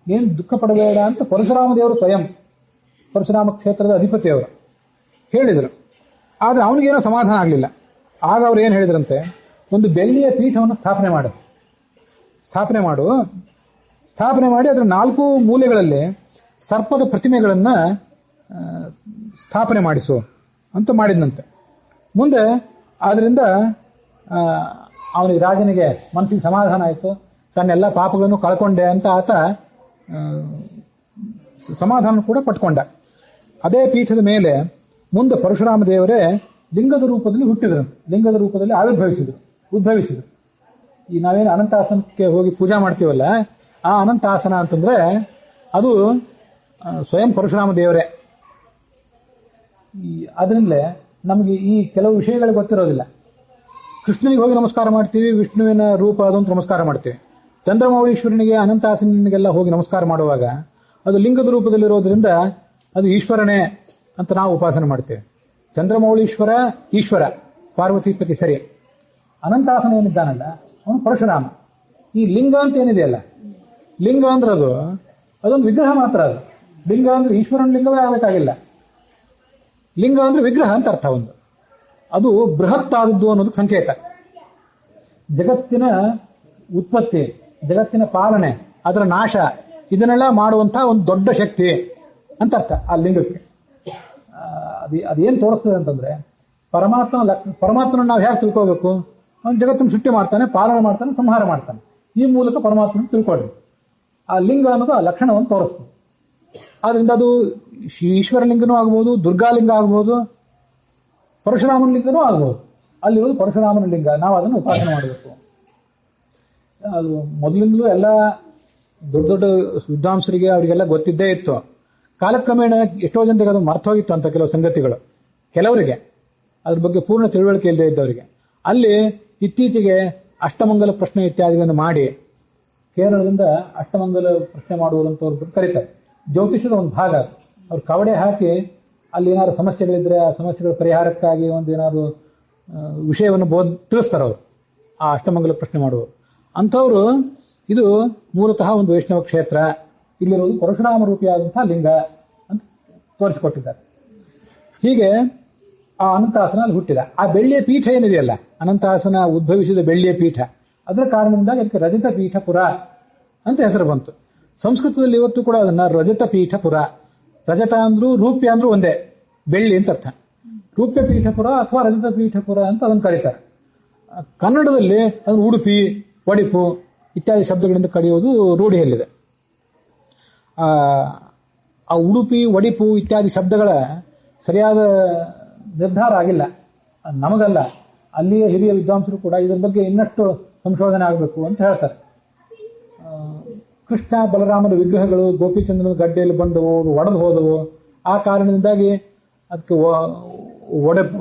Speaker 1: ಏನು ದುಃಖ ಪಡಬೇಡ ಅಂತ ಪರಶುರಾಮ ದೇವರು ಸ್ವಯಂ ಪರಶುರಾಮ ಕ್ಷೇತ್ರದ ಅಧಿಪತಿಯವರು ಹೇಳಿದರು. ಆದರೆ ಅವನಿಗೇನೋ ಸಮಾಧಾನ ಆಗಲಿಲ್ಲ. ಆಗ ಅವ್ರು ಏನು ಹೇಳಿದ್ರಂತೆ, ಒಂದು ಬೆಳ್ಳಿಯ ಪೀಠವನ್ನು ಸ್ಥಾಪನೆ ಮಾಡಿ ಅದರ 4 ಮೂಲೆಗಳಲ್ಲಿ ಸರ್ಪದ ಪ್ರತಿಮೆಗಳನ್ನು ಸ್ಥಾಪನೆ ಮಾಡಿಸು ಅಂತ ಮಾಡಿದಂತೆ. ಮುಂದೆ ಆದ್ರಿಂದ ಅವನಿಗೆ ರಾಜನಿಗೆ ಮನಸ್ಸಿಗೆ ಸಮಾಧಾನ ಆಯಿತು, ತನ್ನೆಲ್ಲ ಪಾಪಗಳನ್ನು ಕಳ್ಕೊಂಡೆ ಅಂತ ಆತ ಸಮಾಧಾನ ಕೂಡ ಪಟ್ಕೊಂಡ. ಅದೇ ಪೀಠದ ಮೇಲೆ ಮುಂದೆ ಪರಶುರಾಮ ದೇವರೇ ಲಿಂಗದ ರೂಪದಲ್ಲಿ ಹುಟ್ಟಿದರು, ಲಿಂಗದ ರೂಪದಲ್ಲಿ ಉದ್ಭವಿಸಿದರು. ಈ ನಾವೇನು ಅನಂತಾಸನಕ್ಕೆ ಹೋಗಿ ಪೂಜಾ ಮಾಡ್ತೀವಲ್ಲ, ಆ ಅನಂತಾಸನ ಅಂತಂದ್ರೆ ಅದು ಸ್ವಯಂ ಪರಶುರಾಮ ದೇವರೇ. ಅದರಿಂದಲೇ ನಮಗೆ ಈ ಕೆಲವು ವಿಷಯಗಳು ಗೊತ್ತಿರೋದಿಲ್ಲ. ಕೃಷ್ಣನಿಗೆ ಹೋಗಿ ನಮಸ್ಕಾರ ಮಾಡ್ತೀವಿ, ವಿಷ್ಣುವಿನ ರೂಪ ಅದು ಅಂತ ನಮಸ್ಕಾರ ಮಾಡ್ತೀವಿ. ಚಂದ್ರಮೌಳೀಶ್ವರನಿಗೆ ಅನಂತಾಸನಿಗೆಲ್ಲ ಹೋಗಿ ನಮಸ್ಕಾರ ಮಾಡುವಾಗ ಅದು ಲಿಂಗದ ರೂಪದಲ್ಲಿರೋದ್ರಿಂದ ಅದು ಈಶ್ವರನೇ ಅಂತ ನಾವು ಉಪಾಸನೆ ಮಾಡ್ತೇವೆ. ಚಂದ್ರಮೌಳೀಶ್ವರ ಈಶ್ವರ, ಪಾರ್ವತೀಪತಿ ಸರಿ. ಅನಂತಾಸನ ಏನಿದ್ದಾನಲ್ಲ ಅವನು ಪರಶುರಾಮ. ಈ ಲಿಂಗ ಅಂತ ಏನಿದೆಯಲ್ಲ, ಲಿಂಗ ಅಂದ್ರೆ ಅದೊಂದು ವಿಗ್ರಹ ಮಾತ್ರ. ಅದು ಲಿಂಗ ಅಂದ್ರೆ ಈಶ್ವರನ ಲಿಂಗವೇ ಆಗಬೇಕಾಗಿಲ್ಲ. ಲಿಂಗ ಅಂದ್ರೆ ವಿಗ್ರಹ ಅಂತ ಅರ್ಥ. ಅದು ಬೃಹತ್ತಾದದ್ದು ಅನ್ನೋದಕ್ಕೆ ಸಂಕೇತ. ಜಗತ್ತಿನ ಉತ್ಪತ್ತಿ, ಜಗತ್ತಿನ ಪಾಲನೆ, ಅದರ ನಾಶ, ಇದನ್ನೆಲ್ಲ ಮಾಡುವಂತಹ ಒಂದು ದೊಡ್ಡ ಶಕ್ತಿ ಅಂತ ಅರ್ಥ ಆ ಲಿಂಗಕ್ಕೆ. ಅದೇನು ತೋರಿಸ್ತದೆ ಅಂತಂದ್ರೆ, ಪರಮಾತ್ಮನ ನಾವು ಹೇಗೆ ತಿಳ್ಕೋಬೇಕು? ಅವನು ಜಗತ್ತನ್ನು ಸೃಷ್ಟಿ ಮಾಡ್ತಾನೆ, ಪಾಲನೆ ಮಾಡ್ತಾನೆ, ಸಂಹಾರ ಮಾಡ್ತಾನೆ. ಈ ಮೂಲಕ ಪರಮಾತ್ಮನ ತಿಳ್ಕೊಳ್ರಿ. ಆ ಲಿಂಗ ಅನ್ನೋದು ಆ ಲಕ್ಷಣವನ್ನು ತೋರಿಸ್ತದೆ. ಆದ್ರಿಂದ ಅದು ಈಶ್ವರಲಿಂಗನೂ ಆಗ್ಬೋದು, ದುರ್ಗಾಲಿಂಗ ಆಗ್ಬೋದು, ಪರಶುರಾಮನ ಲಿಂಗನೂ ಆಗ್ಬೋದು. ಅಲ್ಲಿರೋದು ಪರಶುರಾಮನ ಲಿಂಗ, ನಾವು ಅದನ್ನು ಉಪಾಸನೆ ಮಾಡಬೇಕು. ಅದು ಮೊದಲಿಂದಲೂ ಎಲ್ಲ ದೊಡ್ಡ ದೊಡ್ಡ ವಿದ್ವಾಂಸರಿಗೆ ಅವರಿಗೆಲ್ಲ ಗೊತ್ತಿದ್ದೇ ಇತ್ತು. ಕಾಲಕ್ರಮೇಣ ಎಷ್ಟೋ ಜನರಿಗೆ ಅದು ಮರ್ತೋಗಿತ್ತು ಅಂತ ಕೆಲವು ಸಂಗತಿಗಳು, ಕೆಲವರಿಗೆ ಅದ್ರ ಬಗ್ಗೆ ಪೂರ್ಣ ತಿಳುವಳಿಕೆ ಇಲ್ಲದೆ ಇದ್ದವರಿಗೆ. ಅಲ್ಲಿ ಇತ್ತೀಚೆಗೆ ಅಷ್ಟಮಂಗಲ ಪ್ರಶ್ನೆ ಇತ್ಯಾದಿಗಳನ್ನು ಮಾಡಿ, ಕೇರಳದಿಂದ ಅಷ್ಟಮಂಗಲ ಪ್ರಶ್ನೆ ಮಾಡುವುದಂತವ್ರು ಕರೀತಾರೆ. ಜ್ಯೋತಿಷದ ಒಂದು ಭಾಗ. ಅವ್ರು ಕವಡೆ ಹಾಕಿ ಅಲ್ಲಿ ಏನಾದ್ರು ಸಮಸ್ಯೆಗಳಿದ್ರೆ ಆ ಸಮಸ್ಯೆಗಳ ಪರಿಹಾರಕ್ಕಾಗಿ ಒಂದು ಏನಾದ್ರು ವಿಷಯವನ್ನು ತಿಳಿಸ್ತಾರೆ ಅವರು, ಆ ಅಷ್ಟಮಂಗಲ ಪ್ರಶ್ನೆ ಮಾಡುವರು ಅಂಥವ್ರು. ಇದು ಮೂಲತಃ ಒಂದು ವೈಷ್ಣವ ಕ್ಷೇತ್ರ, ಇಲ್ಲಿರುವುದು ಪರಶುರಾಮ ರೂಪಿಯಾದಂತಹ ಲಿಂಗ ಅಂತ ತೋರಿಸಿಕೊಟ್ಟಿದ್ದಾರೆ. ಹೀಗೆ ಆ ಅನಂತಾಸನ ಅಲ್ಲಿ ಹುಟ್ಟಿದ. ಆ ಬೆಳ್ಳಿಯ ಪೀಠ ಏನಿದೆಯಲ್ಲ, ಅನಂತಾಸನ ಉದ್ಭವಿಸಿದ ಬೆಳ್ಳಿಯ ಪೀಠ, ಅದರ ಕಾರಣದಿಂದಾಗಿ ಅದಕ್ಕೆ ರಜತ ಪೀಠಪುರ ಅಂತ ಹೆಸರು ಬಂತು. ಸಂಸ್ಕೃತದಲ್ಲಿ ಇವತ್ತು ಕೂಡ ಅದನ್ನ ರಜತ ಪೀಠಪುರ, ರಜತ ಅಂದ್ರೂ ರೂಪ್ಯ ಅಂದ್ರೂ ಒಂದೇ, ಬೆಳ್ಳಿ ಅಂತ ಅರ್ಥ. ರೂಪ್ಯ ಪೀಠಪುರ ಅಥವಾ ರಜತ ಪೀಠಪುರ ಅಂತ ಅದನ್ನು ಕರೀತಾರೆ. ಕನ್ನಡದಲ್ಲಿ ಅದನ್ನು ಉಡುಪಿ, ಒಡಿಪು ಇತ್ಯಾದಿ ಶಬ್ದಗಳಿಂದ ಕರೆಯೋದು ರೂಢಿಯಲ್ಲಿದೆ. ಆ ಉಡುಪಿ, ಒಡಿಪು ಇತ್ಯಾದಿ ಶಬ್ದಗಳ ಸರಿಯಾದ ನಿರ್ಧಾರ ಆಗಿಲ್ಲ, ನಮಗಲ್ಲ. ಅಲ್ಲಿಯ ಹಿರಿಯ ವಿದ್ವಾಂಸರು ಕೂಡ ಇದರ ಬಗ್ಗೆ ಇನ್ನಷ್ಟು ಸಂಶೋಧನೆ ಆಗಬೇಕು ಅಂತ ಹೇಳ್ತಾರೆ. ಕೃಷ್ಣ ಬಲರಾಮನ ವಿಗ್ರಹಗಳು ಗೋಪಿಚಂದ್ರನ ಗಡ್ಡೆಯಲ್ಲಿ ಬಂದವು, ಒಡೆದು ಹೋದವು. ಆ ಕಾರಣದಿಂದಾಗಿ ಅದಕ್ಕೆ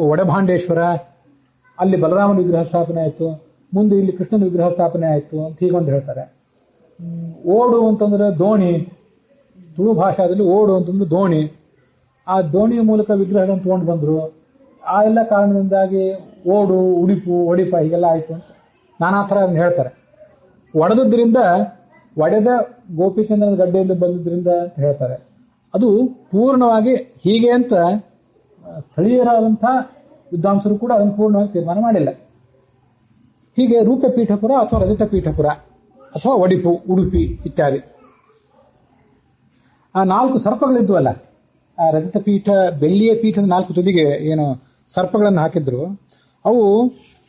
Speaker 1: ಒಡೆಭಾಂಡೇಶ್ವರ, ಅಲ್ಲಿ ಬಲರಾಮನ ವಿಗ್ರಹ ಸ್ಥಾಪನೆ ಆಯಿತು. ಮುಂದೆ ಇಲ್ಲಿ ಕೃಷ್ಣನ ವಿಗ್ರಹ ಸ್ಥಾಪನೆ ಆಯಿತು ಅಂತ ಹೀಗೊಂದು ಹೇಳ್ತಾರೆ. ಓಡು ಅಂತಂದ್ರೆ ದೋಣಿ, ತುಳು ಭಾಷಾದಲ್ಲಿ ಓಡು ಅಂತಂದ್ರೆ ದೋಣಿ. ಆ ದೋಣಿಯ ಮೂಲಕ ವಿಗ್ರಹಗಳನ್ನು ತಗೊಂಡು ಬಂದರು. ಆ ಎಲ್ಲ ಕಾರಣದಿಂದಾಗಿ ಓಡು, ಉಡಿಪು, ಒಡಿಪ ಹೀಗೆಲ್ಲ ಆಯಿತು ಅಂತ ನಾನಾ ಥರ ಅದನ್ನು ಹೇಳ್ತಾರೆ. ಒಡೆದದ್ರಿಂದ, ಒಡೆದ ಗೋಪಿಚಂದ್ರನ ಗಡ್ಡೆಯಿಂದ ಬಂದಿದ್ರಿಂದ ಅಂತ ಹೇಳ್ತಾರೆ. ಅದು ಪೂರ್ಣವಾಗಿ ಹೀಗೆ ಅಂತ ಸ್ಥಳೀಯರಾದಂಥ ವಿದ್ವಾಂಸರು ಕೂಡ ಅದನ್ನು ಪೂರ್ಣವಾಗಿ ತೀರ್ಮಾನ ಮಾಡಿಲ್ಲ. ಹೀಗೆ ರೂಪ ಪೀಠಪುರ ಅಥವಾ ರಜತ ಪೀಠಪುರ ಅಥವಾ ಒಡಿಪು, ಉಡುಪಿ ಇತ್ಯಾದಿ. ಆ 4 ಸರ್ಪಗಳಿದ್ವಲ್ಲ, ಆ ರಜತ ಪೀಠ, ಬೆಳ್ಳಿಯ ಪೀಠದ 4 ತುದಿಗೆ ಏನು ಸರ್ಪಗಳನ್ನು ಹಾಕಿದ್ರು, ಅವು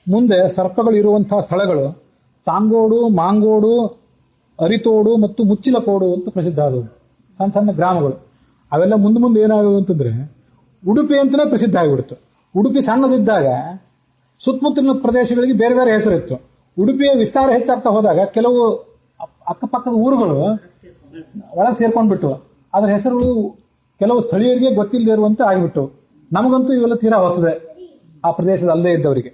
Speaker 1: ಮುಂದೆ ಸರ್ಪಗಳು ಇರುವಂತಹ ಸ್ಥಳಗಳು ತಾಂಗೋಡು, ಮಾಂಗೋಡು, ಅರಿತೋಡು ಮತ್ತು ಮುಚ್ಚಿಲಕೋಡು ಅಂತ ಪ್ರಸಿದ್ಧ ಆದವು. ಸಣ್ಣ ಸಣ್ಣ ಗ್ರಾಮಗಳು. ಅವೆಲ್ಲ ಮುಂದೆ ಏನಾಗುವುದು ಅಂತಂದ್ರೆ ಉಡುಪಿ ಅಂತಲೇ ಪ್ರಸಿದ್ಧ ಆಗಿಬಿಡ್ತು. ಉಡುಪಿ ಸಣ್ಣದಿದ್ದಾಗ ಸುತ್ತಮುತ್ತಲಿನ ಪ್ರದೇಶಗಳಿಗೆ ಬೇರೆ ಬೇರೆ ಹೆಸರಿತ್ತು. ಉಡುಪಿಯ ವಿಸ್ತಾರ ಹೆಚ್ಚಾಗ್ತಾ ಹೋದಾಗ ಕೆಲವು ಅಕ್ಕಪಕ್ಕದ ಊರುಗಳು ಒಳಗೆ ಸೇರ್ಕೊಂಡ್ಬಿಟ್ಟು ಅದರ ಹೆಸರುಗಳು ಕೆಲವು ಸ್ಥಳೀಯರಿಗೆ ಗೊತ್ತಿಲ್ಲದೆ ಇರುವಂತೆ ಆಗಿಬಿಟ್ಟು. ನಮಗಂತೂ ಇವೆಲ್ಲ ತೀರಾ ಹೊಸದೆ, ಆ ಪ್ರದೇಶದ ಅಲ್ಲದೆ ಇದ್ದವರಿಗೆ.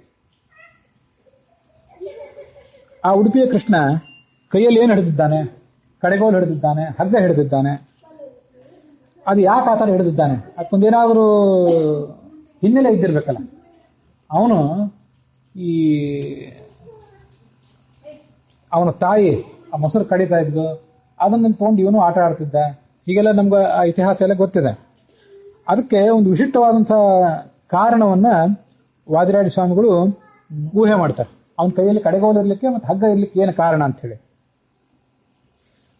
Speaker 1: ಆ ಉಡುಪಿಯ ಕೃಷ್ಣ ಕೈಯಲ್ಲಿ ಏನು ಹಿಡಿದಿದ್ದಾನೆ? ಕಡೆಗೋಲು ಹಿಡಿದಿದ್ದಾನೆ, ಹಗ್ಗ ಹಿಡಿದಿದ್ದಾನೆ. ಅದು ಯಾಕೆ ಆ ಥರ ಹಿಡಿದಿದ್ದಾನೆ? ಅದಕ್ಕೊಂದೇನಾದರೂ ಹಿನ್ನೆಲೆ ಇದ್ದಿರ್ಬೇಕಲ್ಲ. ಅವನು ಈ ಅವನ ತಾಯಿ ಆ ಮೊಸರು ಕಡಿತಾ ಇದ್ಲು, ಅದನ್ನ ತಗೊಂಡು ಇವನು ಆಟ ಆಡ್ತಿದ್ದ. ಹೀಗೆಲ್ಲ ನಮ್ಗೆ ಆ ಇತಿಹಾಸ ಎಲ್ಲ ಗೊತ್ತಿದೆ. ಅದಕ್ಕೆ ಒಂದು ವಿಶಿಷ್ಟವಾದಂತಹ ಕಾರಣವನ್ನ ವಾದಿರಾಜ ಸ್ವಾಮಿಗಳು ಊಹೆ ಮಾಡ್ತಾರೆ. ಅವನ ಕೈಯಲ್ಲಿ ಕಡೆಗೋಲು ಇರ್ಲಿಕ್ಕೆ ಮತ್ತೆ ಹಗ್ಗ ಇರ್ಲಿಕ್ಕೆ ಏನು ಕಾರಣ ಅಂತ ಹೇಳಿ.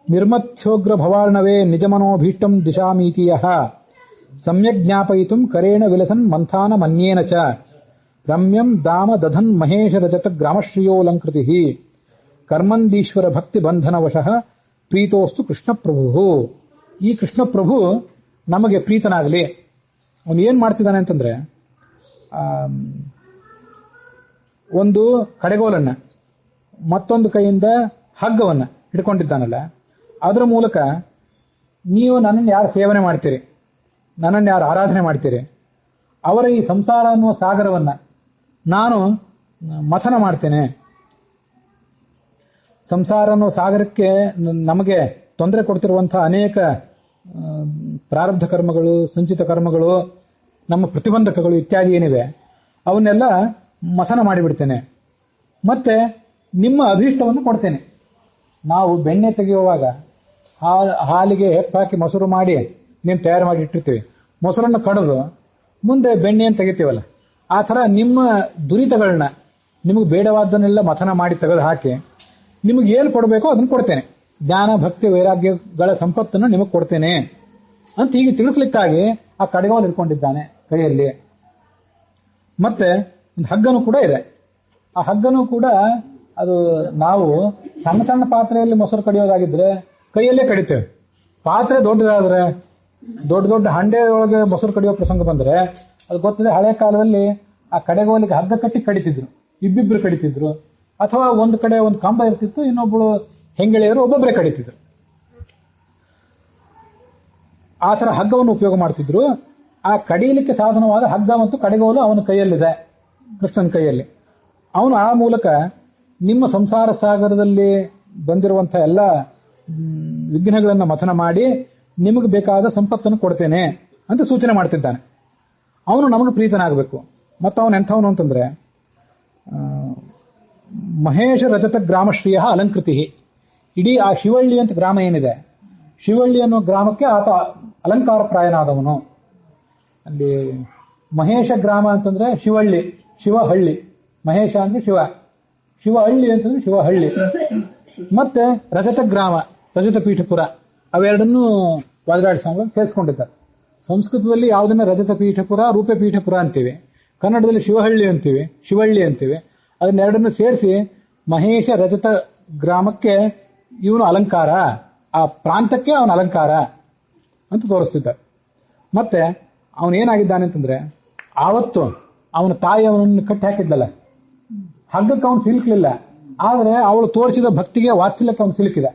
Speaker 1: ನಿರ್ಮಥ್ಯೋಗ್ರ ಭವಾರ್ಣವೇ ನಿಜಮನೋಭೀಷ್ಟಂ ದಿಶಾಮೀತಿಯ ಸಮ್ಯಕ್ ಜ್ಞಾಪಯಿತುಂ ಕರೇಣ ವಿಲಸನ್ ಮಂಥಾನ ಮನ್ಯೇನ ಚ ರಮ್ಯಂ ದಾಮ ದಧನ್ ಮಹೇಶ ರಜತ ಗ್ರಾಮಶ್ರಿಯೋಲಂಕೃತಿ ಕರ್ಮಂದೀಶ್ವರ ಭಕ್ತಿ ಬಂಧನ ವಶಃ ಪ್ರೀತೋಸ್ತು ಕೃಷ್ಣ ಪ್ರಭು. ಈ ಕೃಷ್ಣ ಪ್ರಭು ನಮಗೆ ಪ್ರೀತನಾಗಲಿ. ಅವನು ಏನ್ ಮಾಡ್ತಿದ್ದಾನೆ ಅಂತಂದ್ರೆ, ಒಂದು ಕಡೆಗೋಲನ್ನ ಮತ್ತೊಂದು ಕೈಯಿಂದ ಹಗ್ಗವನ್ನ ಹಿಡ್ಕೊಂಡಿದ್ದಾನಲ್ಲ, ಅದರ ಮೂಲಕ ನೀವು ನನ್ನನ್ನು ಯಾರು ಸೇವನೆ ಮಾಡ್ತೀರಿ, ನನ್ನನ್ನು ಯಾರು ಆರಾಧನೆ ಮಾಡ್ತೀರಿ, ಅವರ ಈ ಸಂಸಾರ ಅನ್ನುವ ಸಾಗರವನ್ನ ನಾನು ಮಥನ ಮಾಡ್ತೇನೆ. ಸಂಸಾರ ಅನ್ನೋ ಸಾಗರಕ್ಕೆ ನಮಗೆ ತೊಂದರೆ ಕೊಡ್ತಿರುವಂತಹ ಅನೇಕ ಪ್ರಾರಬ್ಧ ಕರ್ಮಗಳು, ಸಂಚಿತ ಕರ್ಮಗಳು, ನಮ್ಮ ಪ್ರತಿಬಂಧಕಗಳು ಇತ್ಯಾದಿ ಏನಿವೆ ಅವನ್ನೆಲ್ಲ ಮಥನ ಮಾಡಿಬಿಡ್ತೇನೆ. ಮತ್ತೆ ನಿಮ್ಮ ಅಭೀಷ್ಟವನ್ನು ಕೊಡ್ತೇನೆ. ನಾವು ಬೆಣ್ಣೆ ತೆಗೆಯುವಾಗ ಹಾಲಿಗೆ ಹೆಪ್ಪಾಕಿ ಮೊಸರು ಮಾಡಿ ನೀನು ತಯಾರು ಮಾಡಿ ಇಟ್ಟಿರ್ತೀವಿ. ಮೊಸರನ್ನು ಕಡಿದು ಮುಂದೆ ಬೆಣ್ಣೆಯನ್ನು ತೆಗಿತೀವಲ್ಲ, ಆ ಥರ ನಿಮ್ಮ ದುರಿತಗಳನ್ನ, ನಿಮಗೆ ಬೇಡವಾದ್ದನ್ನೆಲ್ಲ ಮಥನ ಮಾಡಿ ತೆಗೆದು ಹಾಕಿ ನಿಮಗೆ ಏನು ಕೊಡಬೇಕೋ ಅದನ್ನು ಕೊಡ್ತೇನೆ. ಜ್ಞಾನ ಭಕ್ತಿ ವೈರಾಗ್ಯಗಳ ಸಂಪತ್ತನ್ನು ನಿಮಗೆ ಕೊಡ್ತೇನೆ ಅಂತ ಹೀಗೆ ತಿಳಿಸ್ಲಿಕ್ಕಾಗಿ ಆ ಕಡೆಗೋಲು ಇಟ್ಕೊಂಡಿದ್ದಾನೆ ಕೈಯಲ್ಲಿ. ಮತ್ತೆ ಒಂದು ಹಗ್ಗನೂ ಕೂಡ ಇದೆ. ಆ ಹಗ್ಗನೂ ಕೂಡ ಅದು ನಾವು ಸಣ್ಣ ಸಣ್ಣ ಪಾತ್ರೆಯಲ್ಲಿ ಮೊಸರು ಕಡಿಯೋದಾಗಿದ್ರೆ ಕೈಯಲ್ಲೇ ಕಡಿತೇವೆ. ಪಾತ್ರೆ ದೊಡ್ಡದಾದ್ರೆ, ದೊಡ್ಡ ದೊಡ್ಡ ಹಂಡೆ ಒಳಗೆ ಮೊಸರು ಕಡಿಯೋ ಪ್ರಸಂಗ ಬಂದ್ರೆ ಅದು ಗೊತ್ತಿದೆ. ಹಳೆ ಕಾಲದಲ್ಲಿ ಆ ಕಡೆಗೋಲಿಗೆ ಹಗ್ಗ ಕಟ್ಟಿ ಕಡಿತಿದ್ರು, ಇಬ್ಬಿಬ್ರು ಕಡಿತಿದ್ರು. ಅಥವಾ ಒಂದು ಕಡೆ ಒಂದು ಕಂಬ ಇರ್ತಿತ್ತು, ಇನ್ನೊಬ್ಬಳು ಹೆಂಗೆಳೆಯರು ಒಬ್ಬೊಬ್ಬರೇ ಕಡಿತಿದ್ರು. ಆ ಥರ ಹಗ್ಗವನ್ನು ಉಪಯೋಗ ಮಾಡ್ತಿದ್ರು. ಆ ಕಡಿಯಲಿಕ್ಕೆ ಸಾಧನವಾದ ಹಗ್ಗ ಮತ್ತು ಕಡೆಗೋಲು ಅವನ ಕೈಯಲ್ಲಿದೆ, ಕೃಷ್ಣನ ಕೈಯಲ್ಲಿ. ಅವನು ಆ ಮೂಲಕ ನಿಮ್ಮ ಸಂಸಾರ ಸಾಗರದಲ್ಲಿ ಬಂದಿರುವಂತಹ ಎಲ್ಲ ವಿಘ್ನಗಳನ್ನು ಮಥನ ಮಾಡಿ ನಿಮಗೆ ಬೇಕಾದ ಸಂಪತ್ತನ್ನು ಕೊಡ್ತೇನೆ ಅಂತ ಸೂಚನೆ ಮಾಡ್ತಿದ್ದಾನೆ. ಅವನು ನಮಗೆ ಪ್ರೀತನಾಗಬೇಕು. ಮತ್ತು ಅವನು ಎಂಥವನು ಅಂತಂದ್ರೆ, ಮಹೇಶ ರಜತ ಗ್ರಾಮಶ್ರೀಯ ಅಲಂಕೃತಿ. ಇಡೀ ಆ ಶಿವಳ್ಳಿ ಅಂತ ಗ್ರಾಮ ಏನಿದೆ, ಶಿವಳ್ಳಿ ಅನ್ನೋ ಗ್ರಾಮಕ್ಕೆ ಆತ ಅಲಂಕಾರ ಪ್ರಾಯನಾದವನು. ಅಲ್ಲಿ ಮಹೇಶ ಗ್ರಾಮ ಅಂತಂದ್ರೆ ಶಿವಳ್ಳಿ, ಶಿವಹಳ್ಳಿ. ಮಹೇಶ ಅಂದ್ರೆ ಶಿವ, ಶಿವಹಳ್ಳಿ ಅಂತಂದ್ರೆ ಶಿವಹಳ್ಳಿ. ಮತ್ತೆ ರಜತ ಗ್ರಾಮ, ರಜತ ಪೀಠಪುರ, ಅವೆರಡನ್ನೂ ವಾದಿರಾಜ ಸ್ವಾಮಿಗಳು ಸೇರಿಸ್ಕೊಂಡಿದ್ದಾರೆ. ಸಂಸ್ಕೃತದಲ್ಲಿ ಯಾವುದನ್ನ ರಜತ ಪೀಠಪುರ, ರೂಪೆ ಪೀಠಪುರ ಅಂತೀವಿ, ಕನ್ನಡದಲ್ಲಿ ಶಿವಹಳ್ಳಿ ಅಂತೀವಿ, ಶಿವಳ್ಳಿ ಅಂತೀವಿ. ಅದನ್ನೆರಡನ್ನು ಸೇರಿಸಿ ಮಹೇಶ ರಜತ ಗ್ರಾಮಕ್ಕೆ ಇವನು ಅಲಂಕಾರ, ಆ ಪ್ರಾಂತಕ್ಕೆ ಅವನ ಅಲಂಕಾರ ಅಂತ ತೋರಿಸ್ತಿದ್ದಾರೆ. ಮತ್ತೆ ಅವನೇನಾಗಿದ್ದಾನೆ ಅಂತಂದ್ರೆ, ಆವತ್ತು ಅವನ ತಾಯಿ ಅವನನ್ನು ಕಟ್ಟಿ ಹಾಕಿದ್ದಲ್ಲ, ಹಗ್ಗಕ್ಕೆ ಅವನು ಸಿಲುಕಲಿಲ್ಲ. ಆದರೆ ಅವಳು ತೋರಿಸಿದ ಭಕ್ತಿಗೆ, ವಾತ್ಸಲ್ಯಕ್ಕೆ ಅವನು ಸಿಲುಕಿದ,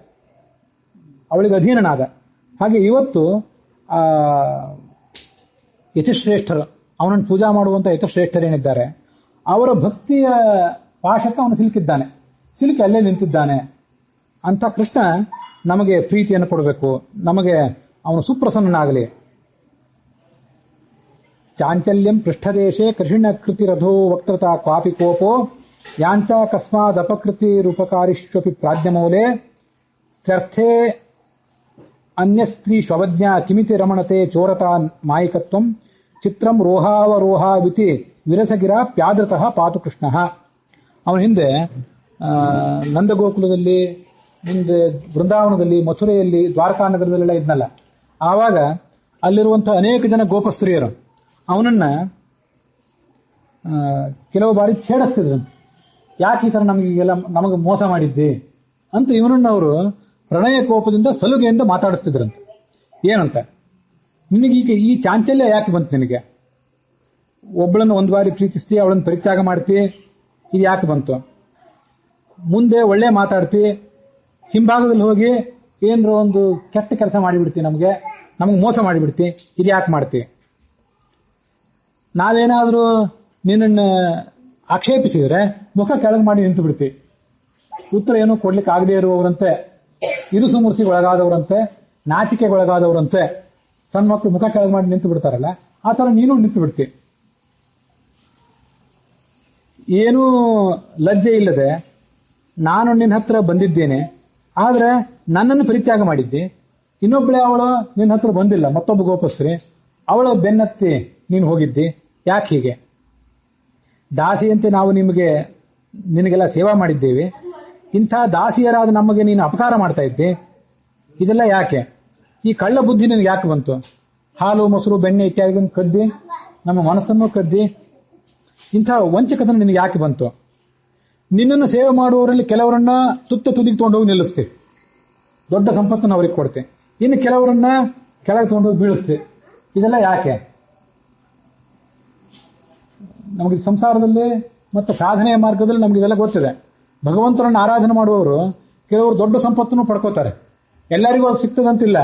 Speaker 1: ಅವಳಿಗೆ ಅಧೀನನಾದ. ಹಾಗೆ ಇವತ್ತು ಯತಿಶ್ರೇಷ್ಠರು, ಅವನನ್ನು ಪೂಜಾ ಮಾಡುವಂತ ಯತಿಶ್ರೇಷ್ಠರೇನಿದ್ದಾರೆ, ಅವರ ಭಕ್ತಿಯ ಪಾಶಕ್ಕೆ ಅವನು ಸಿಲುಕಿದ್ದಾನೆ, ಸಿಲುಕಿ ಅಲ್ಲೇ ನಿಂತಿದ್ದಾನೆ. ಅಂತ ಕೃಷ್ಣ ನಮಗೆ ಪ್ರೀತಿಯನ್ನು ಕೊಡಬೇಕು, ನಮಗೆ ಅವನು ಸುಪ್ರಸನ್ನನಾಗಲಿ. ಚಾಂಚಲ್ಯಂ ಪೃಷ್ಠದೇಶೇ ಕೃಷ್ಣ ಕೃತಿರಧೋ ವಕ್ತೃತಾ ಕ್ವಾಪಿ ಕೋಪೋ ಯಾಂಚ ಕಸ್ಮಾದಪಕೃತಿ ರೂಪಕಾರಿಷ್ವಪಿ ಪ್ರಾಜ್ಞಮೌಲೆ ತ್ಯರ್ಥೇ ಅನ್ಯ ಸ್ತ್ರೀ ಶ್ವವಜ್ಞ ಕಿಮಿತಿ ರಮಣತೆ ಚೋರತಾ ಮಾಯಿಕತ್ವಂ ಚಿತ್ರಂ ರೋಹಾವರೋಹಾವಿತಿ ವಿರಸಗಿರ ಪ್ಯಾದೃತಃ ಪಾತು ಕೃಷ್ಣ. ಅವನ ಹಿಂದೆ ನಂದಗೋಕುಲದಲ್ಲಿ, ಮುಂದೆ ಬೃಂದಾವನದಲ್ಲಿ, ಮಥುರೆಯಲ್ಲಿ, ದ್ವಾರಕಾನಗರದಲ್ಲೆಲ್ಲ ಇದ್ನಲ್ಲ, ಆವಾಗ ಅಲ್ಲಿರುವಂತಹ ಅನೇಕ ಜನ ಗೋಪಸ್ತ್ರೀಯರು ಅವನನ್ನ ಕೆಲವು ಬಾರಿ ಛೇಡಿಸ್ತಿದ್ರು. ಯಾಕೆ ಈ ತರ ನಮಗೆ ಮೋಸ ಮಾಡಿದ್ದಿ ಅಂತ ಇವನನ್ನ ಅವರು ಪ್ರಣಯ ಕೋಪದಿಂದ ಸಲುಗೆಯಿಂದ ಮಾತಾಡಿಸ್ತಿದ್ರಂತ. ಏನಂತ, ನಿನಗೀಗ ಈ ಚಾಂಚಲ್ಯ ಯಾಕೆ ಬಂತು? ನಿನಗೆ ಒಬ್ಬಳನ್ನು ಒಂದು ಬಾರಿ ಪ್ರೀತಿಸ್ತಿ, ಅವಳನ್ನು ಪರಿತ್ಯಾಗ ಮಾಡ್ತಿ, ಇದು ಯಾಕೆ ಬಂತು? ಮುಂದೆ ಒಳ್ಳೆ ಮಾತಾಡ್ತಿ, ಹಿಂಭಾಗದಲ್ಲಿ ಹೋಗಿ ಏನಾರ ಒಂದು ಕೆಟ್ಟ ಕೆಲಸ ಮಾಡಿಬಿಡ್ತಿ, ನಮಗೆ ಮೋಸ ಮಾಡಿಬಿಡ್ತಿ, ಇದು ಯಾಕೆ ಮಾಡ್ತಿ? ನಾವೇನಾದ್ರೂ ನಿನ್ನನ್ನು ಆಕ್ಷೇಪಿಸಿದ್ರೆ ಮುಖ ಕೆಳಗೆ ಮಾಡಿ ನಿಂತು ಬಿಡ್ತಿ, ಉತ್ತರ ಏನೂ ಕೊಡ್ಲಿಕ್ಕೆ ಆಗದೆ ಇರುವವರಂತೆ, ಇರುಸು ಮುರುಸಿಗೆ ಒಳಗಾದವರಂತೆ, ನಾಚಿಕೆಗೆ ಒಳಗಾದವರಂತೆ, ಸಣ್ಣ ಮಕ್ಕಳು ಮುಖ ಕೆಳಗೆ ಮಾಡಿ ನಿಂತು ಬಿಡ್ತಾರಲ್ಲ, ಆ ತರ ನೀನು ನಿಂತು ಬಿಡ್ತಿ. ಏನೂ ಲಜ್ಜೆ ಇಲ್ಲದೆ ನಾನು ನಿನ್ನ ಹತ್ರ ಬಂದಿದ್ದೇನೆ, ಆದ್ರೆ ನನ್ನನ್ನು ಪರಿತ್ಯಾಗ ಮಾಡಿದ್ದಿ. ಇನ್ನೊಬ್ಬಳೆ ಅವಳು ನಿನ್ನ ಹತ್ರ ಬಂದಿಲ್ಲ, ಮತ್ತೊಬ್ಬ ಗೋಪಸ್ತ್ರೀ, ಅವಳ ಬೆನ್ನತ್ತಿ ನೀನು ಹೋಗಿದ್ದಿ. ಯಾಕೆ ಹೀಗೆ? ದಾಸಿಯಂತೆ ನಾವು ನಿನಗೆಲ್ಲ ಸೇವಾ ಮಾಡಿದ್ದೇವೆ, ಇಂಥ ದಾಸಿಯರಾದ ನಮಗೆ ನೀನು ಅಪಕಾರ ಮಾಡ್ತಾ ಇದ್ದೆ. ಇದೆಲ್ಲ ಯಾಕೆ? ಈ ಕಳ್ಳ ಬುದ್ಧಿ ನಿನಗೆ ಯಾಕೆ ಬಂತು? ಹಾಲು ಮೊಸರು ಬೆಣ್ಣೆ ಇತ್ಯಾದಿಗಳನ್ನು ಕದ್ದಿ, ನಮ್ಮ ಮನಸ್ಸನ್ನು ಕದ್ದಿ, ಇಂಥ ವಂಚಕತನ ನಿನಗೆ ಯಾಕೆ ಬಂತು? ನಿನ್ನನ್ನು ಸೇವೆ ಮಾಡುವವರಲ್ಲಿ ಕೆಲವರನ್ನ ತುದಿಗೆ ತಗೊಂಡೋಗಿ ನಿಲ್ಲಿಸ್ತೆ, ದೊಡ್ಡ ಸಂಪತ್ತನ್ನು ಅವ್ರಿಗೆ ಕೊಡ್ತೆ. ಇನ್ನು ಕೆಲವರನ್ನ ಕೆಳಗೆ ತಗೊಂಡೋಗಿ ಬೀಳಿಸ್ತೆ. ಇದೆಲ್ಲ ಯಾಕೆ? ನಮಗೆ ಸಂಸಾರದಲ್ಲಿ ಮತ್ತು ಸಾಧನೆಯ ಮಾರ್ಗದಲ್ಲಿ ನಮ್ಗೆ ಇದೆಲ್ಲ ಗೊತ್ತಿದೆ. ಭಗವಂತನನ್ನು ಆರಾಧನೆ ಮಾಡುವವರು ಕೆಲವರು ದೊಡ್ಡ ಸಂಪತ್ತನ್ನು ಪಡ್ಕೋತಾರೆ, ಎಲ್ಲರಿಗೂ ಅದು ಸಿಗ್ತದಂತಿಲ್ಲ.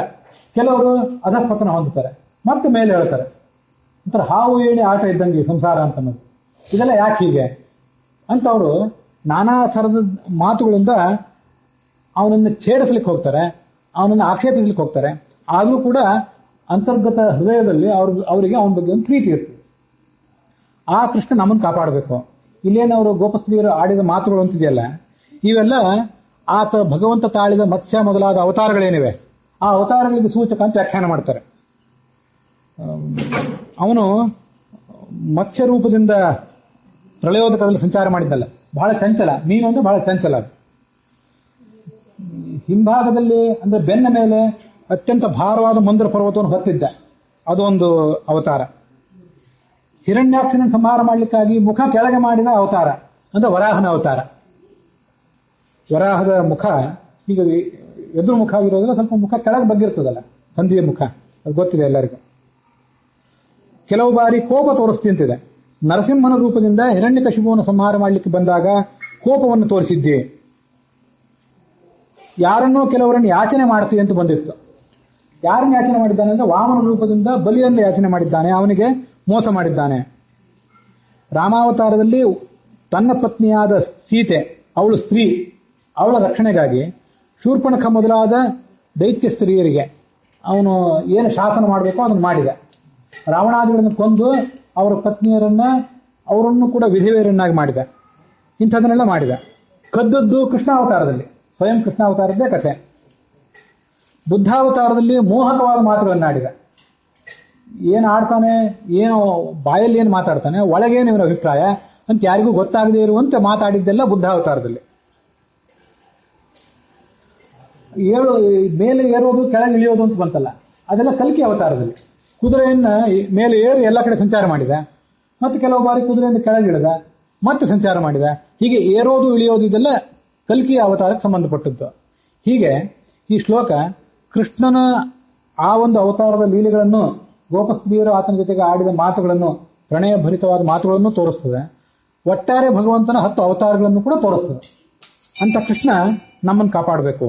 Speaker 1: ಕೆಲವರು ಅಧಃಪತನ ಹೊಂದುತ್ತಾರೆ, ಮತ್ತೆ ಮೇಲೆ ಹೇಳ್ತಾರೆ. ಒಂಥರ ಹಾವು ಏಣಿ ಆಟ ಇದ್ದಂಗೆ ಸಂಸಾರ ಅಂತ ಅನ್ನೋದು. ಇದೆಲ್ಲ ಯಾಕೆ ಹೀಗೆ ಅಂತ ಅವರು ನಾನಾ ಥರದ ಮಾತುಗಳಿಂದ ಅವನನ್ನು ಛೇಡಿಸ್ಲಿಕ್ಕೆ ಹೋಗ್ತಾರೆ, ಅವನನ್ನು ಆಕ್ಷೇಪಿಸ್ಲಿಕ್ಕೆ ಹೋಗ್ತಾರೆ. ಆದರೂ ಕೂಡ ಅಂತರ್ಗತ ಹೃದಯದಲ್ಲಿ ಅವರಿಗೆ ಅವನ ಬಗ್ಗೆ ಒಂದು ಪ್ರೀತಿ ಇರ್ತದೆ. ಆ ಕೃಷ್ಣ ನಮ್ಮನ್ನು ಕಾಪಾಡಬೇಕು. ಇಲ್ಲೇನವರು ಗೋಪಸ್ತ್ರೀಯರು ಆಡಿದ ಮಾತುಗಳು ಅಂತಿದೆಯಲ್ಲ, ಇವೆಲ್ಲ ಆತ ಭಗವಂತ ತಾಳಿದ ಮತ್ಸ್ಯ ಮೊದಲಾದ ಅವತಾರಗಳೇನಿವೆ, ಆ ಅವತಾರಗಳಿಗೆ ಸೂಚಕ ಅಂತ ವ್ಯಾಖ್ಯಾನ ಮಾಡ್ತಾರೆ. ಅವನು ಮತ್ಸ್ಯ ರೂಪದಿಂದ ಪ್ರಳಯೋದಕದಲ್ಲಿ ಸಂಚಾರ ಮಾಡಿದ್ದಲ್ಲ, ಬಹಳ ಚಂಚಲ ಮೀನು ಅಂದ್ರೆ ಬಹಳ ಚಂಚಲ. ಹಿಂಭಾಗದಲ್ಲಿ ಅಂದ್ರೆ ಬೆನ್ನ ಮೇಲೆ ಅತ್ಯಂತ ಭಾರವಾದ ಮಂದ್ರ ಪರ್ವತವನ್ನು ಹೊತ್ತಿದ್ದ, ಅದೊಂದು ಅವತಾರ. ಹಿರಣ್ಯಾಕ್ಷನ ಸಂಹಾರ ಮಾಡಲಿಕ್ಕಾಗಿ ಮುಖ ಕೆಳಗೆ ಮಾಡಿದ ಅವತಾರ ಅಂದ್ರೆ ವರಾಹನ ಅವತಾರ. ವರಾಹದ ಮುಖ ಈಗ ಎದುರು ಮುಖ ಆಗಿರೋದಿಲ್ಲ, ಸ್ವಲ್ಪ ಮುಖ ಕೆಳಗೆ ಬಗ್ಗಿರ್ತದಲ್ಲ, ಹಂದಿಯ ಮುಖ, ಅದು ಗೊತ್ತಿದೆ ಎಲ್ಲರಿಗೂ. ಕೆಲವು ಬಾರಿ ಕೋಪ ತೋರಿಸ್ತಿ ಅಂತಿದೆ. ನರಸಿಂಹನ ರೂಪದಿಂದ ಹಿರಣ್ಯಕಶಿಪುವನ್ನು ಸಂಹಾರ ಮಾಡಲಿಕ್ಕೆ ಬಂದಾಗ ಕೋಪವನ್ನು ತೋರಿಸಿದ್ದೆ. ಯಾರನ್ನೋ ಕೆಲವರನ್ನು ಯಾಚನೆ ಮಾಡ್ತೀವಿ ಅಂತ ಬಂದಿತ್ತು. ಯಾರನ್ನು ಯಾಚನೆ ಮಾಡಿದ್ದಾನೆ ಅಂದ್ರೆ ವಾಮನ ರೂಪದಿಂದ ಬಲಿಯನ್ನು ಯಾಚನೆ ಮಾಡಿದ್ದಾನೆ, ಅವನಿಗೆ ಮೋಸ ಮಾಡಿದ್ದಾನೆ. ರಾಮಾವತಾರದಲ್ಲಿ ತನ್ನ ಪತ್ನಿಯಾದ ಸೀತೆ, ಅವಳು ಸ್ತ್ರೀ, ಅವಳ ರಕ್ಷಣೆಗಾಗಿ ಶೂರ್ಪಣಖ ಮೊದಲಾದ ದೈತ್ಯ ಸ್ತ್ರೀಯರಿಗೆ ಅವನು ಏನು ಶಾಸನ ಮಾಡಬೇಕೋ ಅದನ್ನು ಮಾಡಿದ. ರಾವಣಾದಿಗಳನ್ನು ಕೊಂದು ಅವರ ಅವರನ್ನು ಕೂಡ ವಿಧವೆಯರನ್ನಾಗಿ ಮಾಡಿದ. ಇಂಥದನ್ನೆಲ್ಲ ಮಾಡಿದ. ಕದ್ದದ್ದು ಕೃಷ್ಣಾವತಾರದಲ್ಲಿ, ಸ್ವಯಂ ಕೃಷ್ಣಾವತಾರದ್ದೇ ಕಥೆ. ಬುದ್ಧಾವತಾರದಲ್ಲಿ ಮೋಹಕವಾದ ಮಾತುಗಳನ್ನಾಡಿದ. ಏನು ಆಡ್ತಾನೆ, ಏನು ಬಾಯಲ್ಲಿ ಏನು ಮಾತಾಡ್ತಾನೆ, ಒಳಗೇನು ಇವನ ಅಭಿಪ್ರಾಯ ಅಂತ ಯಾರಿಗೂ ಗೊತ್ತಾಗದೇ ಇರುವಂತೆ ಮಾತಾಡಿದ್ದೆಲ್ಲ ಬುದ್ಧಾವತಾರದಲ್ಲಿ. ಮೇಲೆ ಏರೋದು ಕೆಳಗೆ ಇಳಿಯೋದು ಅಂತ ಬಂತಲ್ಲ, ಅದೆಲ್ಲ ಕಲ್ಕಿ ಅವತಾರದಲ್ಲಿ. ಕುದುರೆಯನ್ನ ಮೇಲೆ ಏರಿ ಎಲ್ಲ ಕಡೆ ಸಂಚಾರ ಮಾಡಿದ, ಮತ್ತೆ ಕೆಲವು ಬಾರಿ ಕುದುರೆಯಿಂದ ಕೆಳಗೆ ಇಳಿದ, ಮತ್ತೆ ಸಂಚಾರ ಮಾಡಿದ. ಹೀಗೆ ಏರೋದು ಇಳಿಯೋದು ಇದೆಲ್ಲ ಕಲ್ಕಿ ಅವತಾರಕ್ಕೆ ಸಂಬಂಧಪಟ್ಟದ್ದು. ಹೀಗೆ ಈ ಶ್ಲೋಕ ಕೃಷ್ಣನ ಆ ಒಂದು ಅವತಾರದ ಲೀಲೆಗಳನ್ನು, ಗೋಪಸ್ತ್ರೀಯರು ಆತನ ಜೊತೆಗೆ ಆಡಿದ ಮಾತುಗಳನ್ನು, ಪ್ರಣಯ ಭರಿತವಾದ ಮಾತುಗಳನ್ನು ತೋರಿಸ್ತದೆ. ಒಟ್ಟಾರೆ ಭಗವಂತನ 10 ಅವತಾರಗಳನ್ನು ಕೂಡ ತೋರಿಸ್ತದೆ. ಅಂತ ಕೃಷ್ಣ ನಮ್ಮನ್ನು ಕಾಪಾಡಬೇಕು.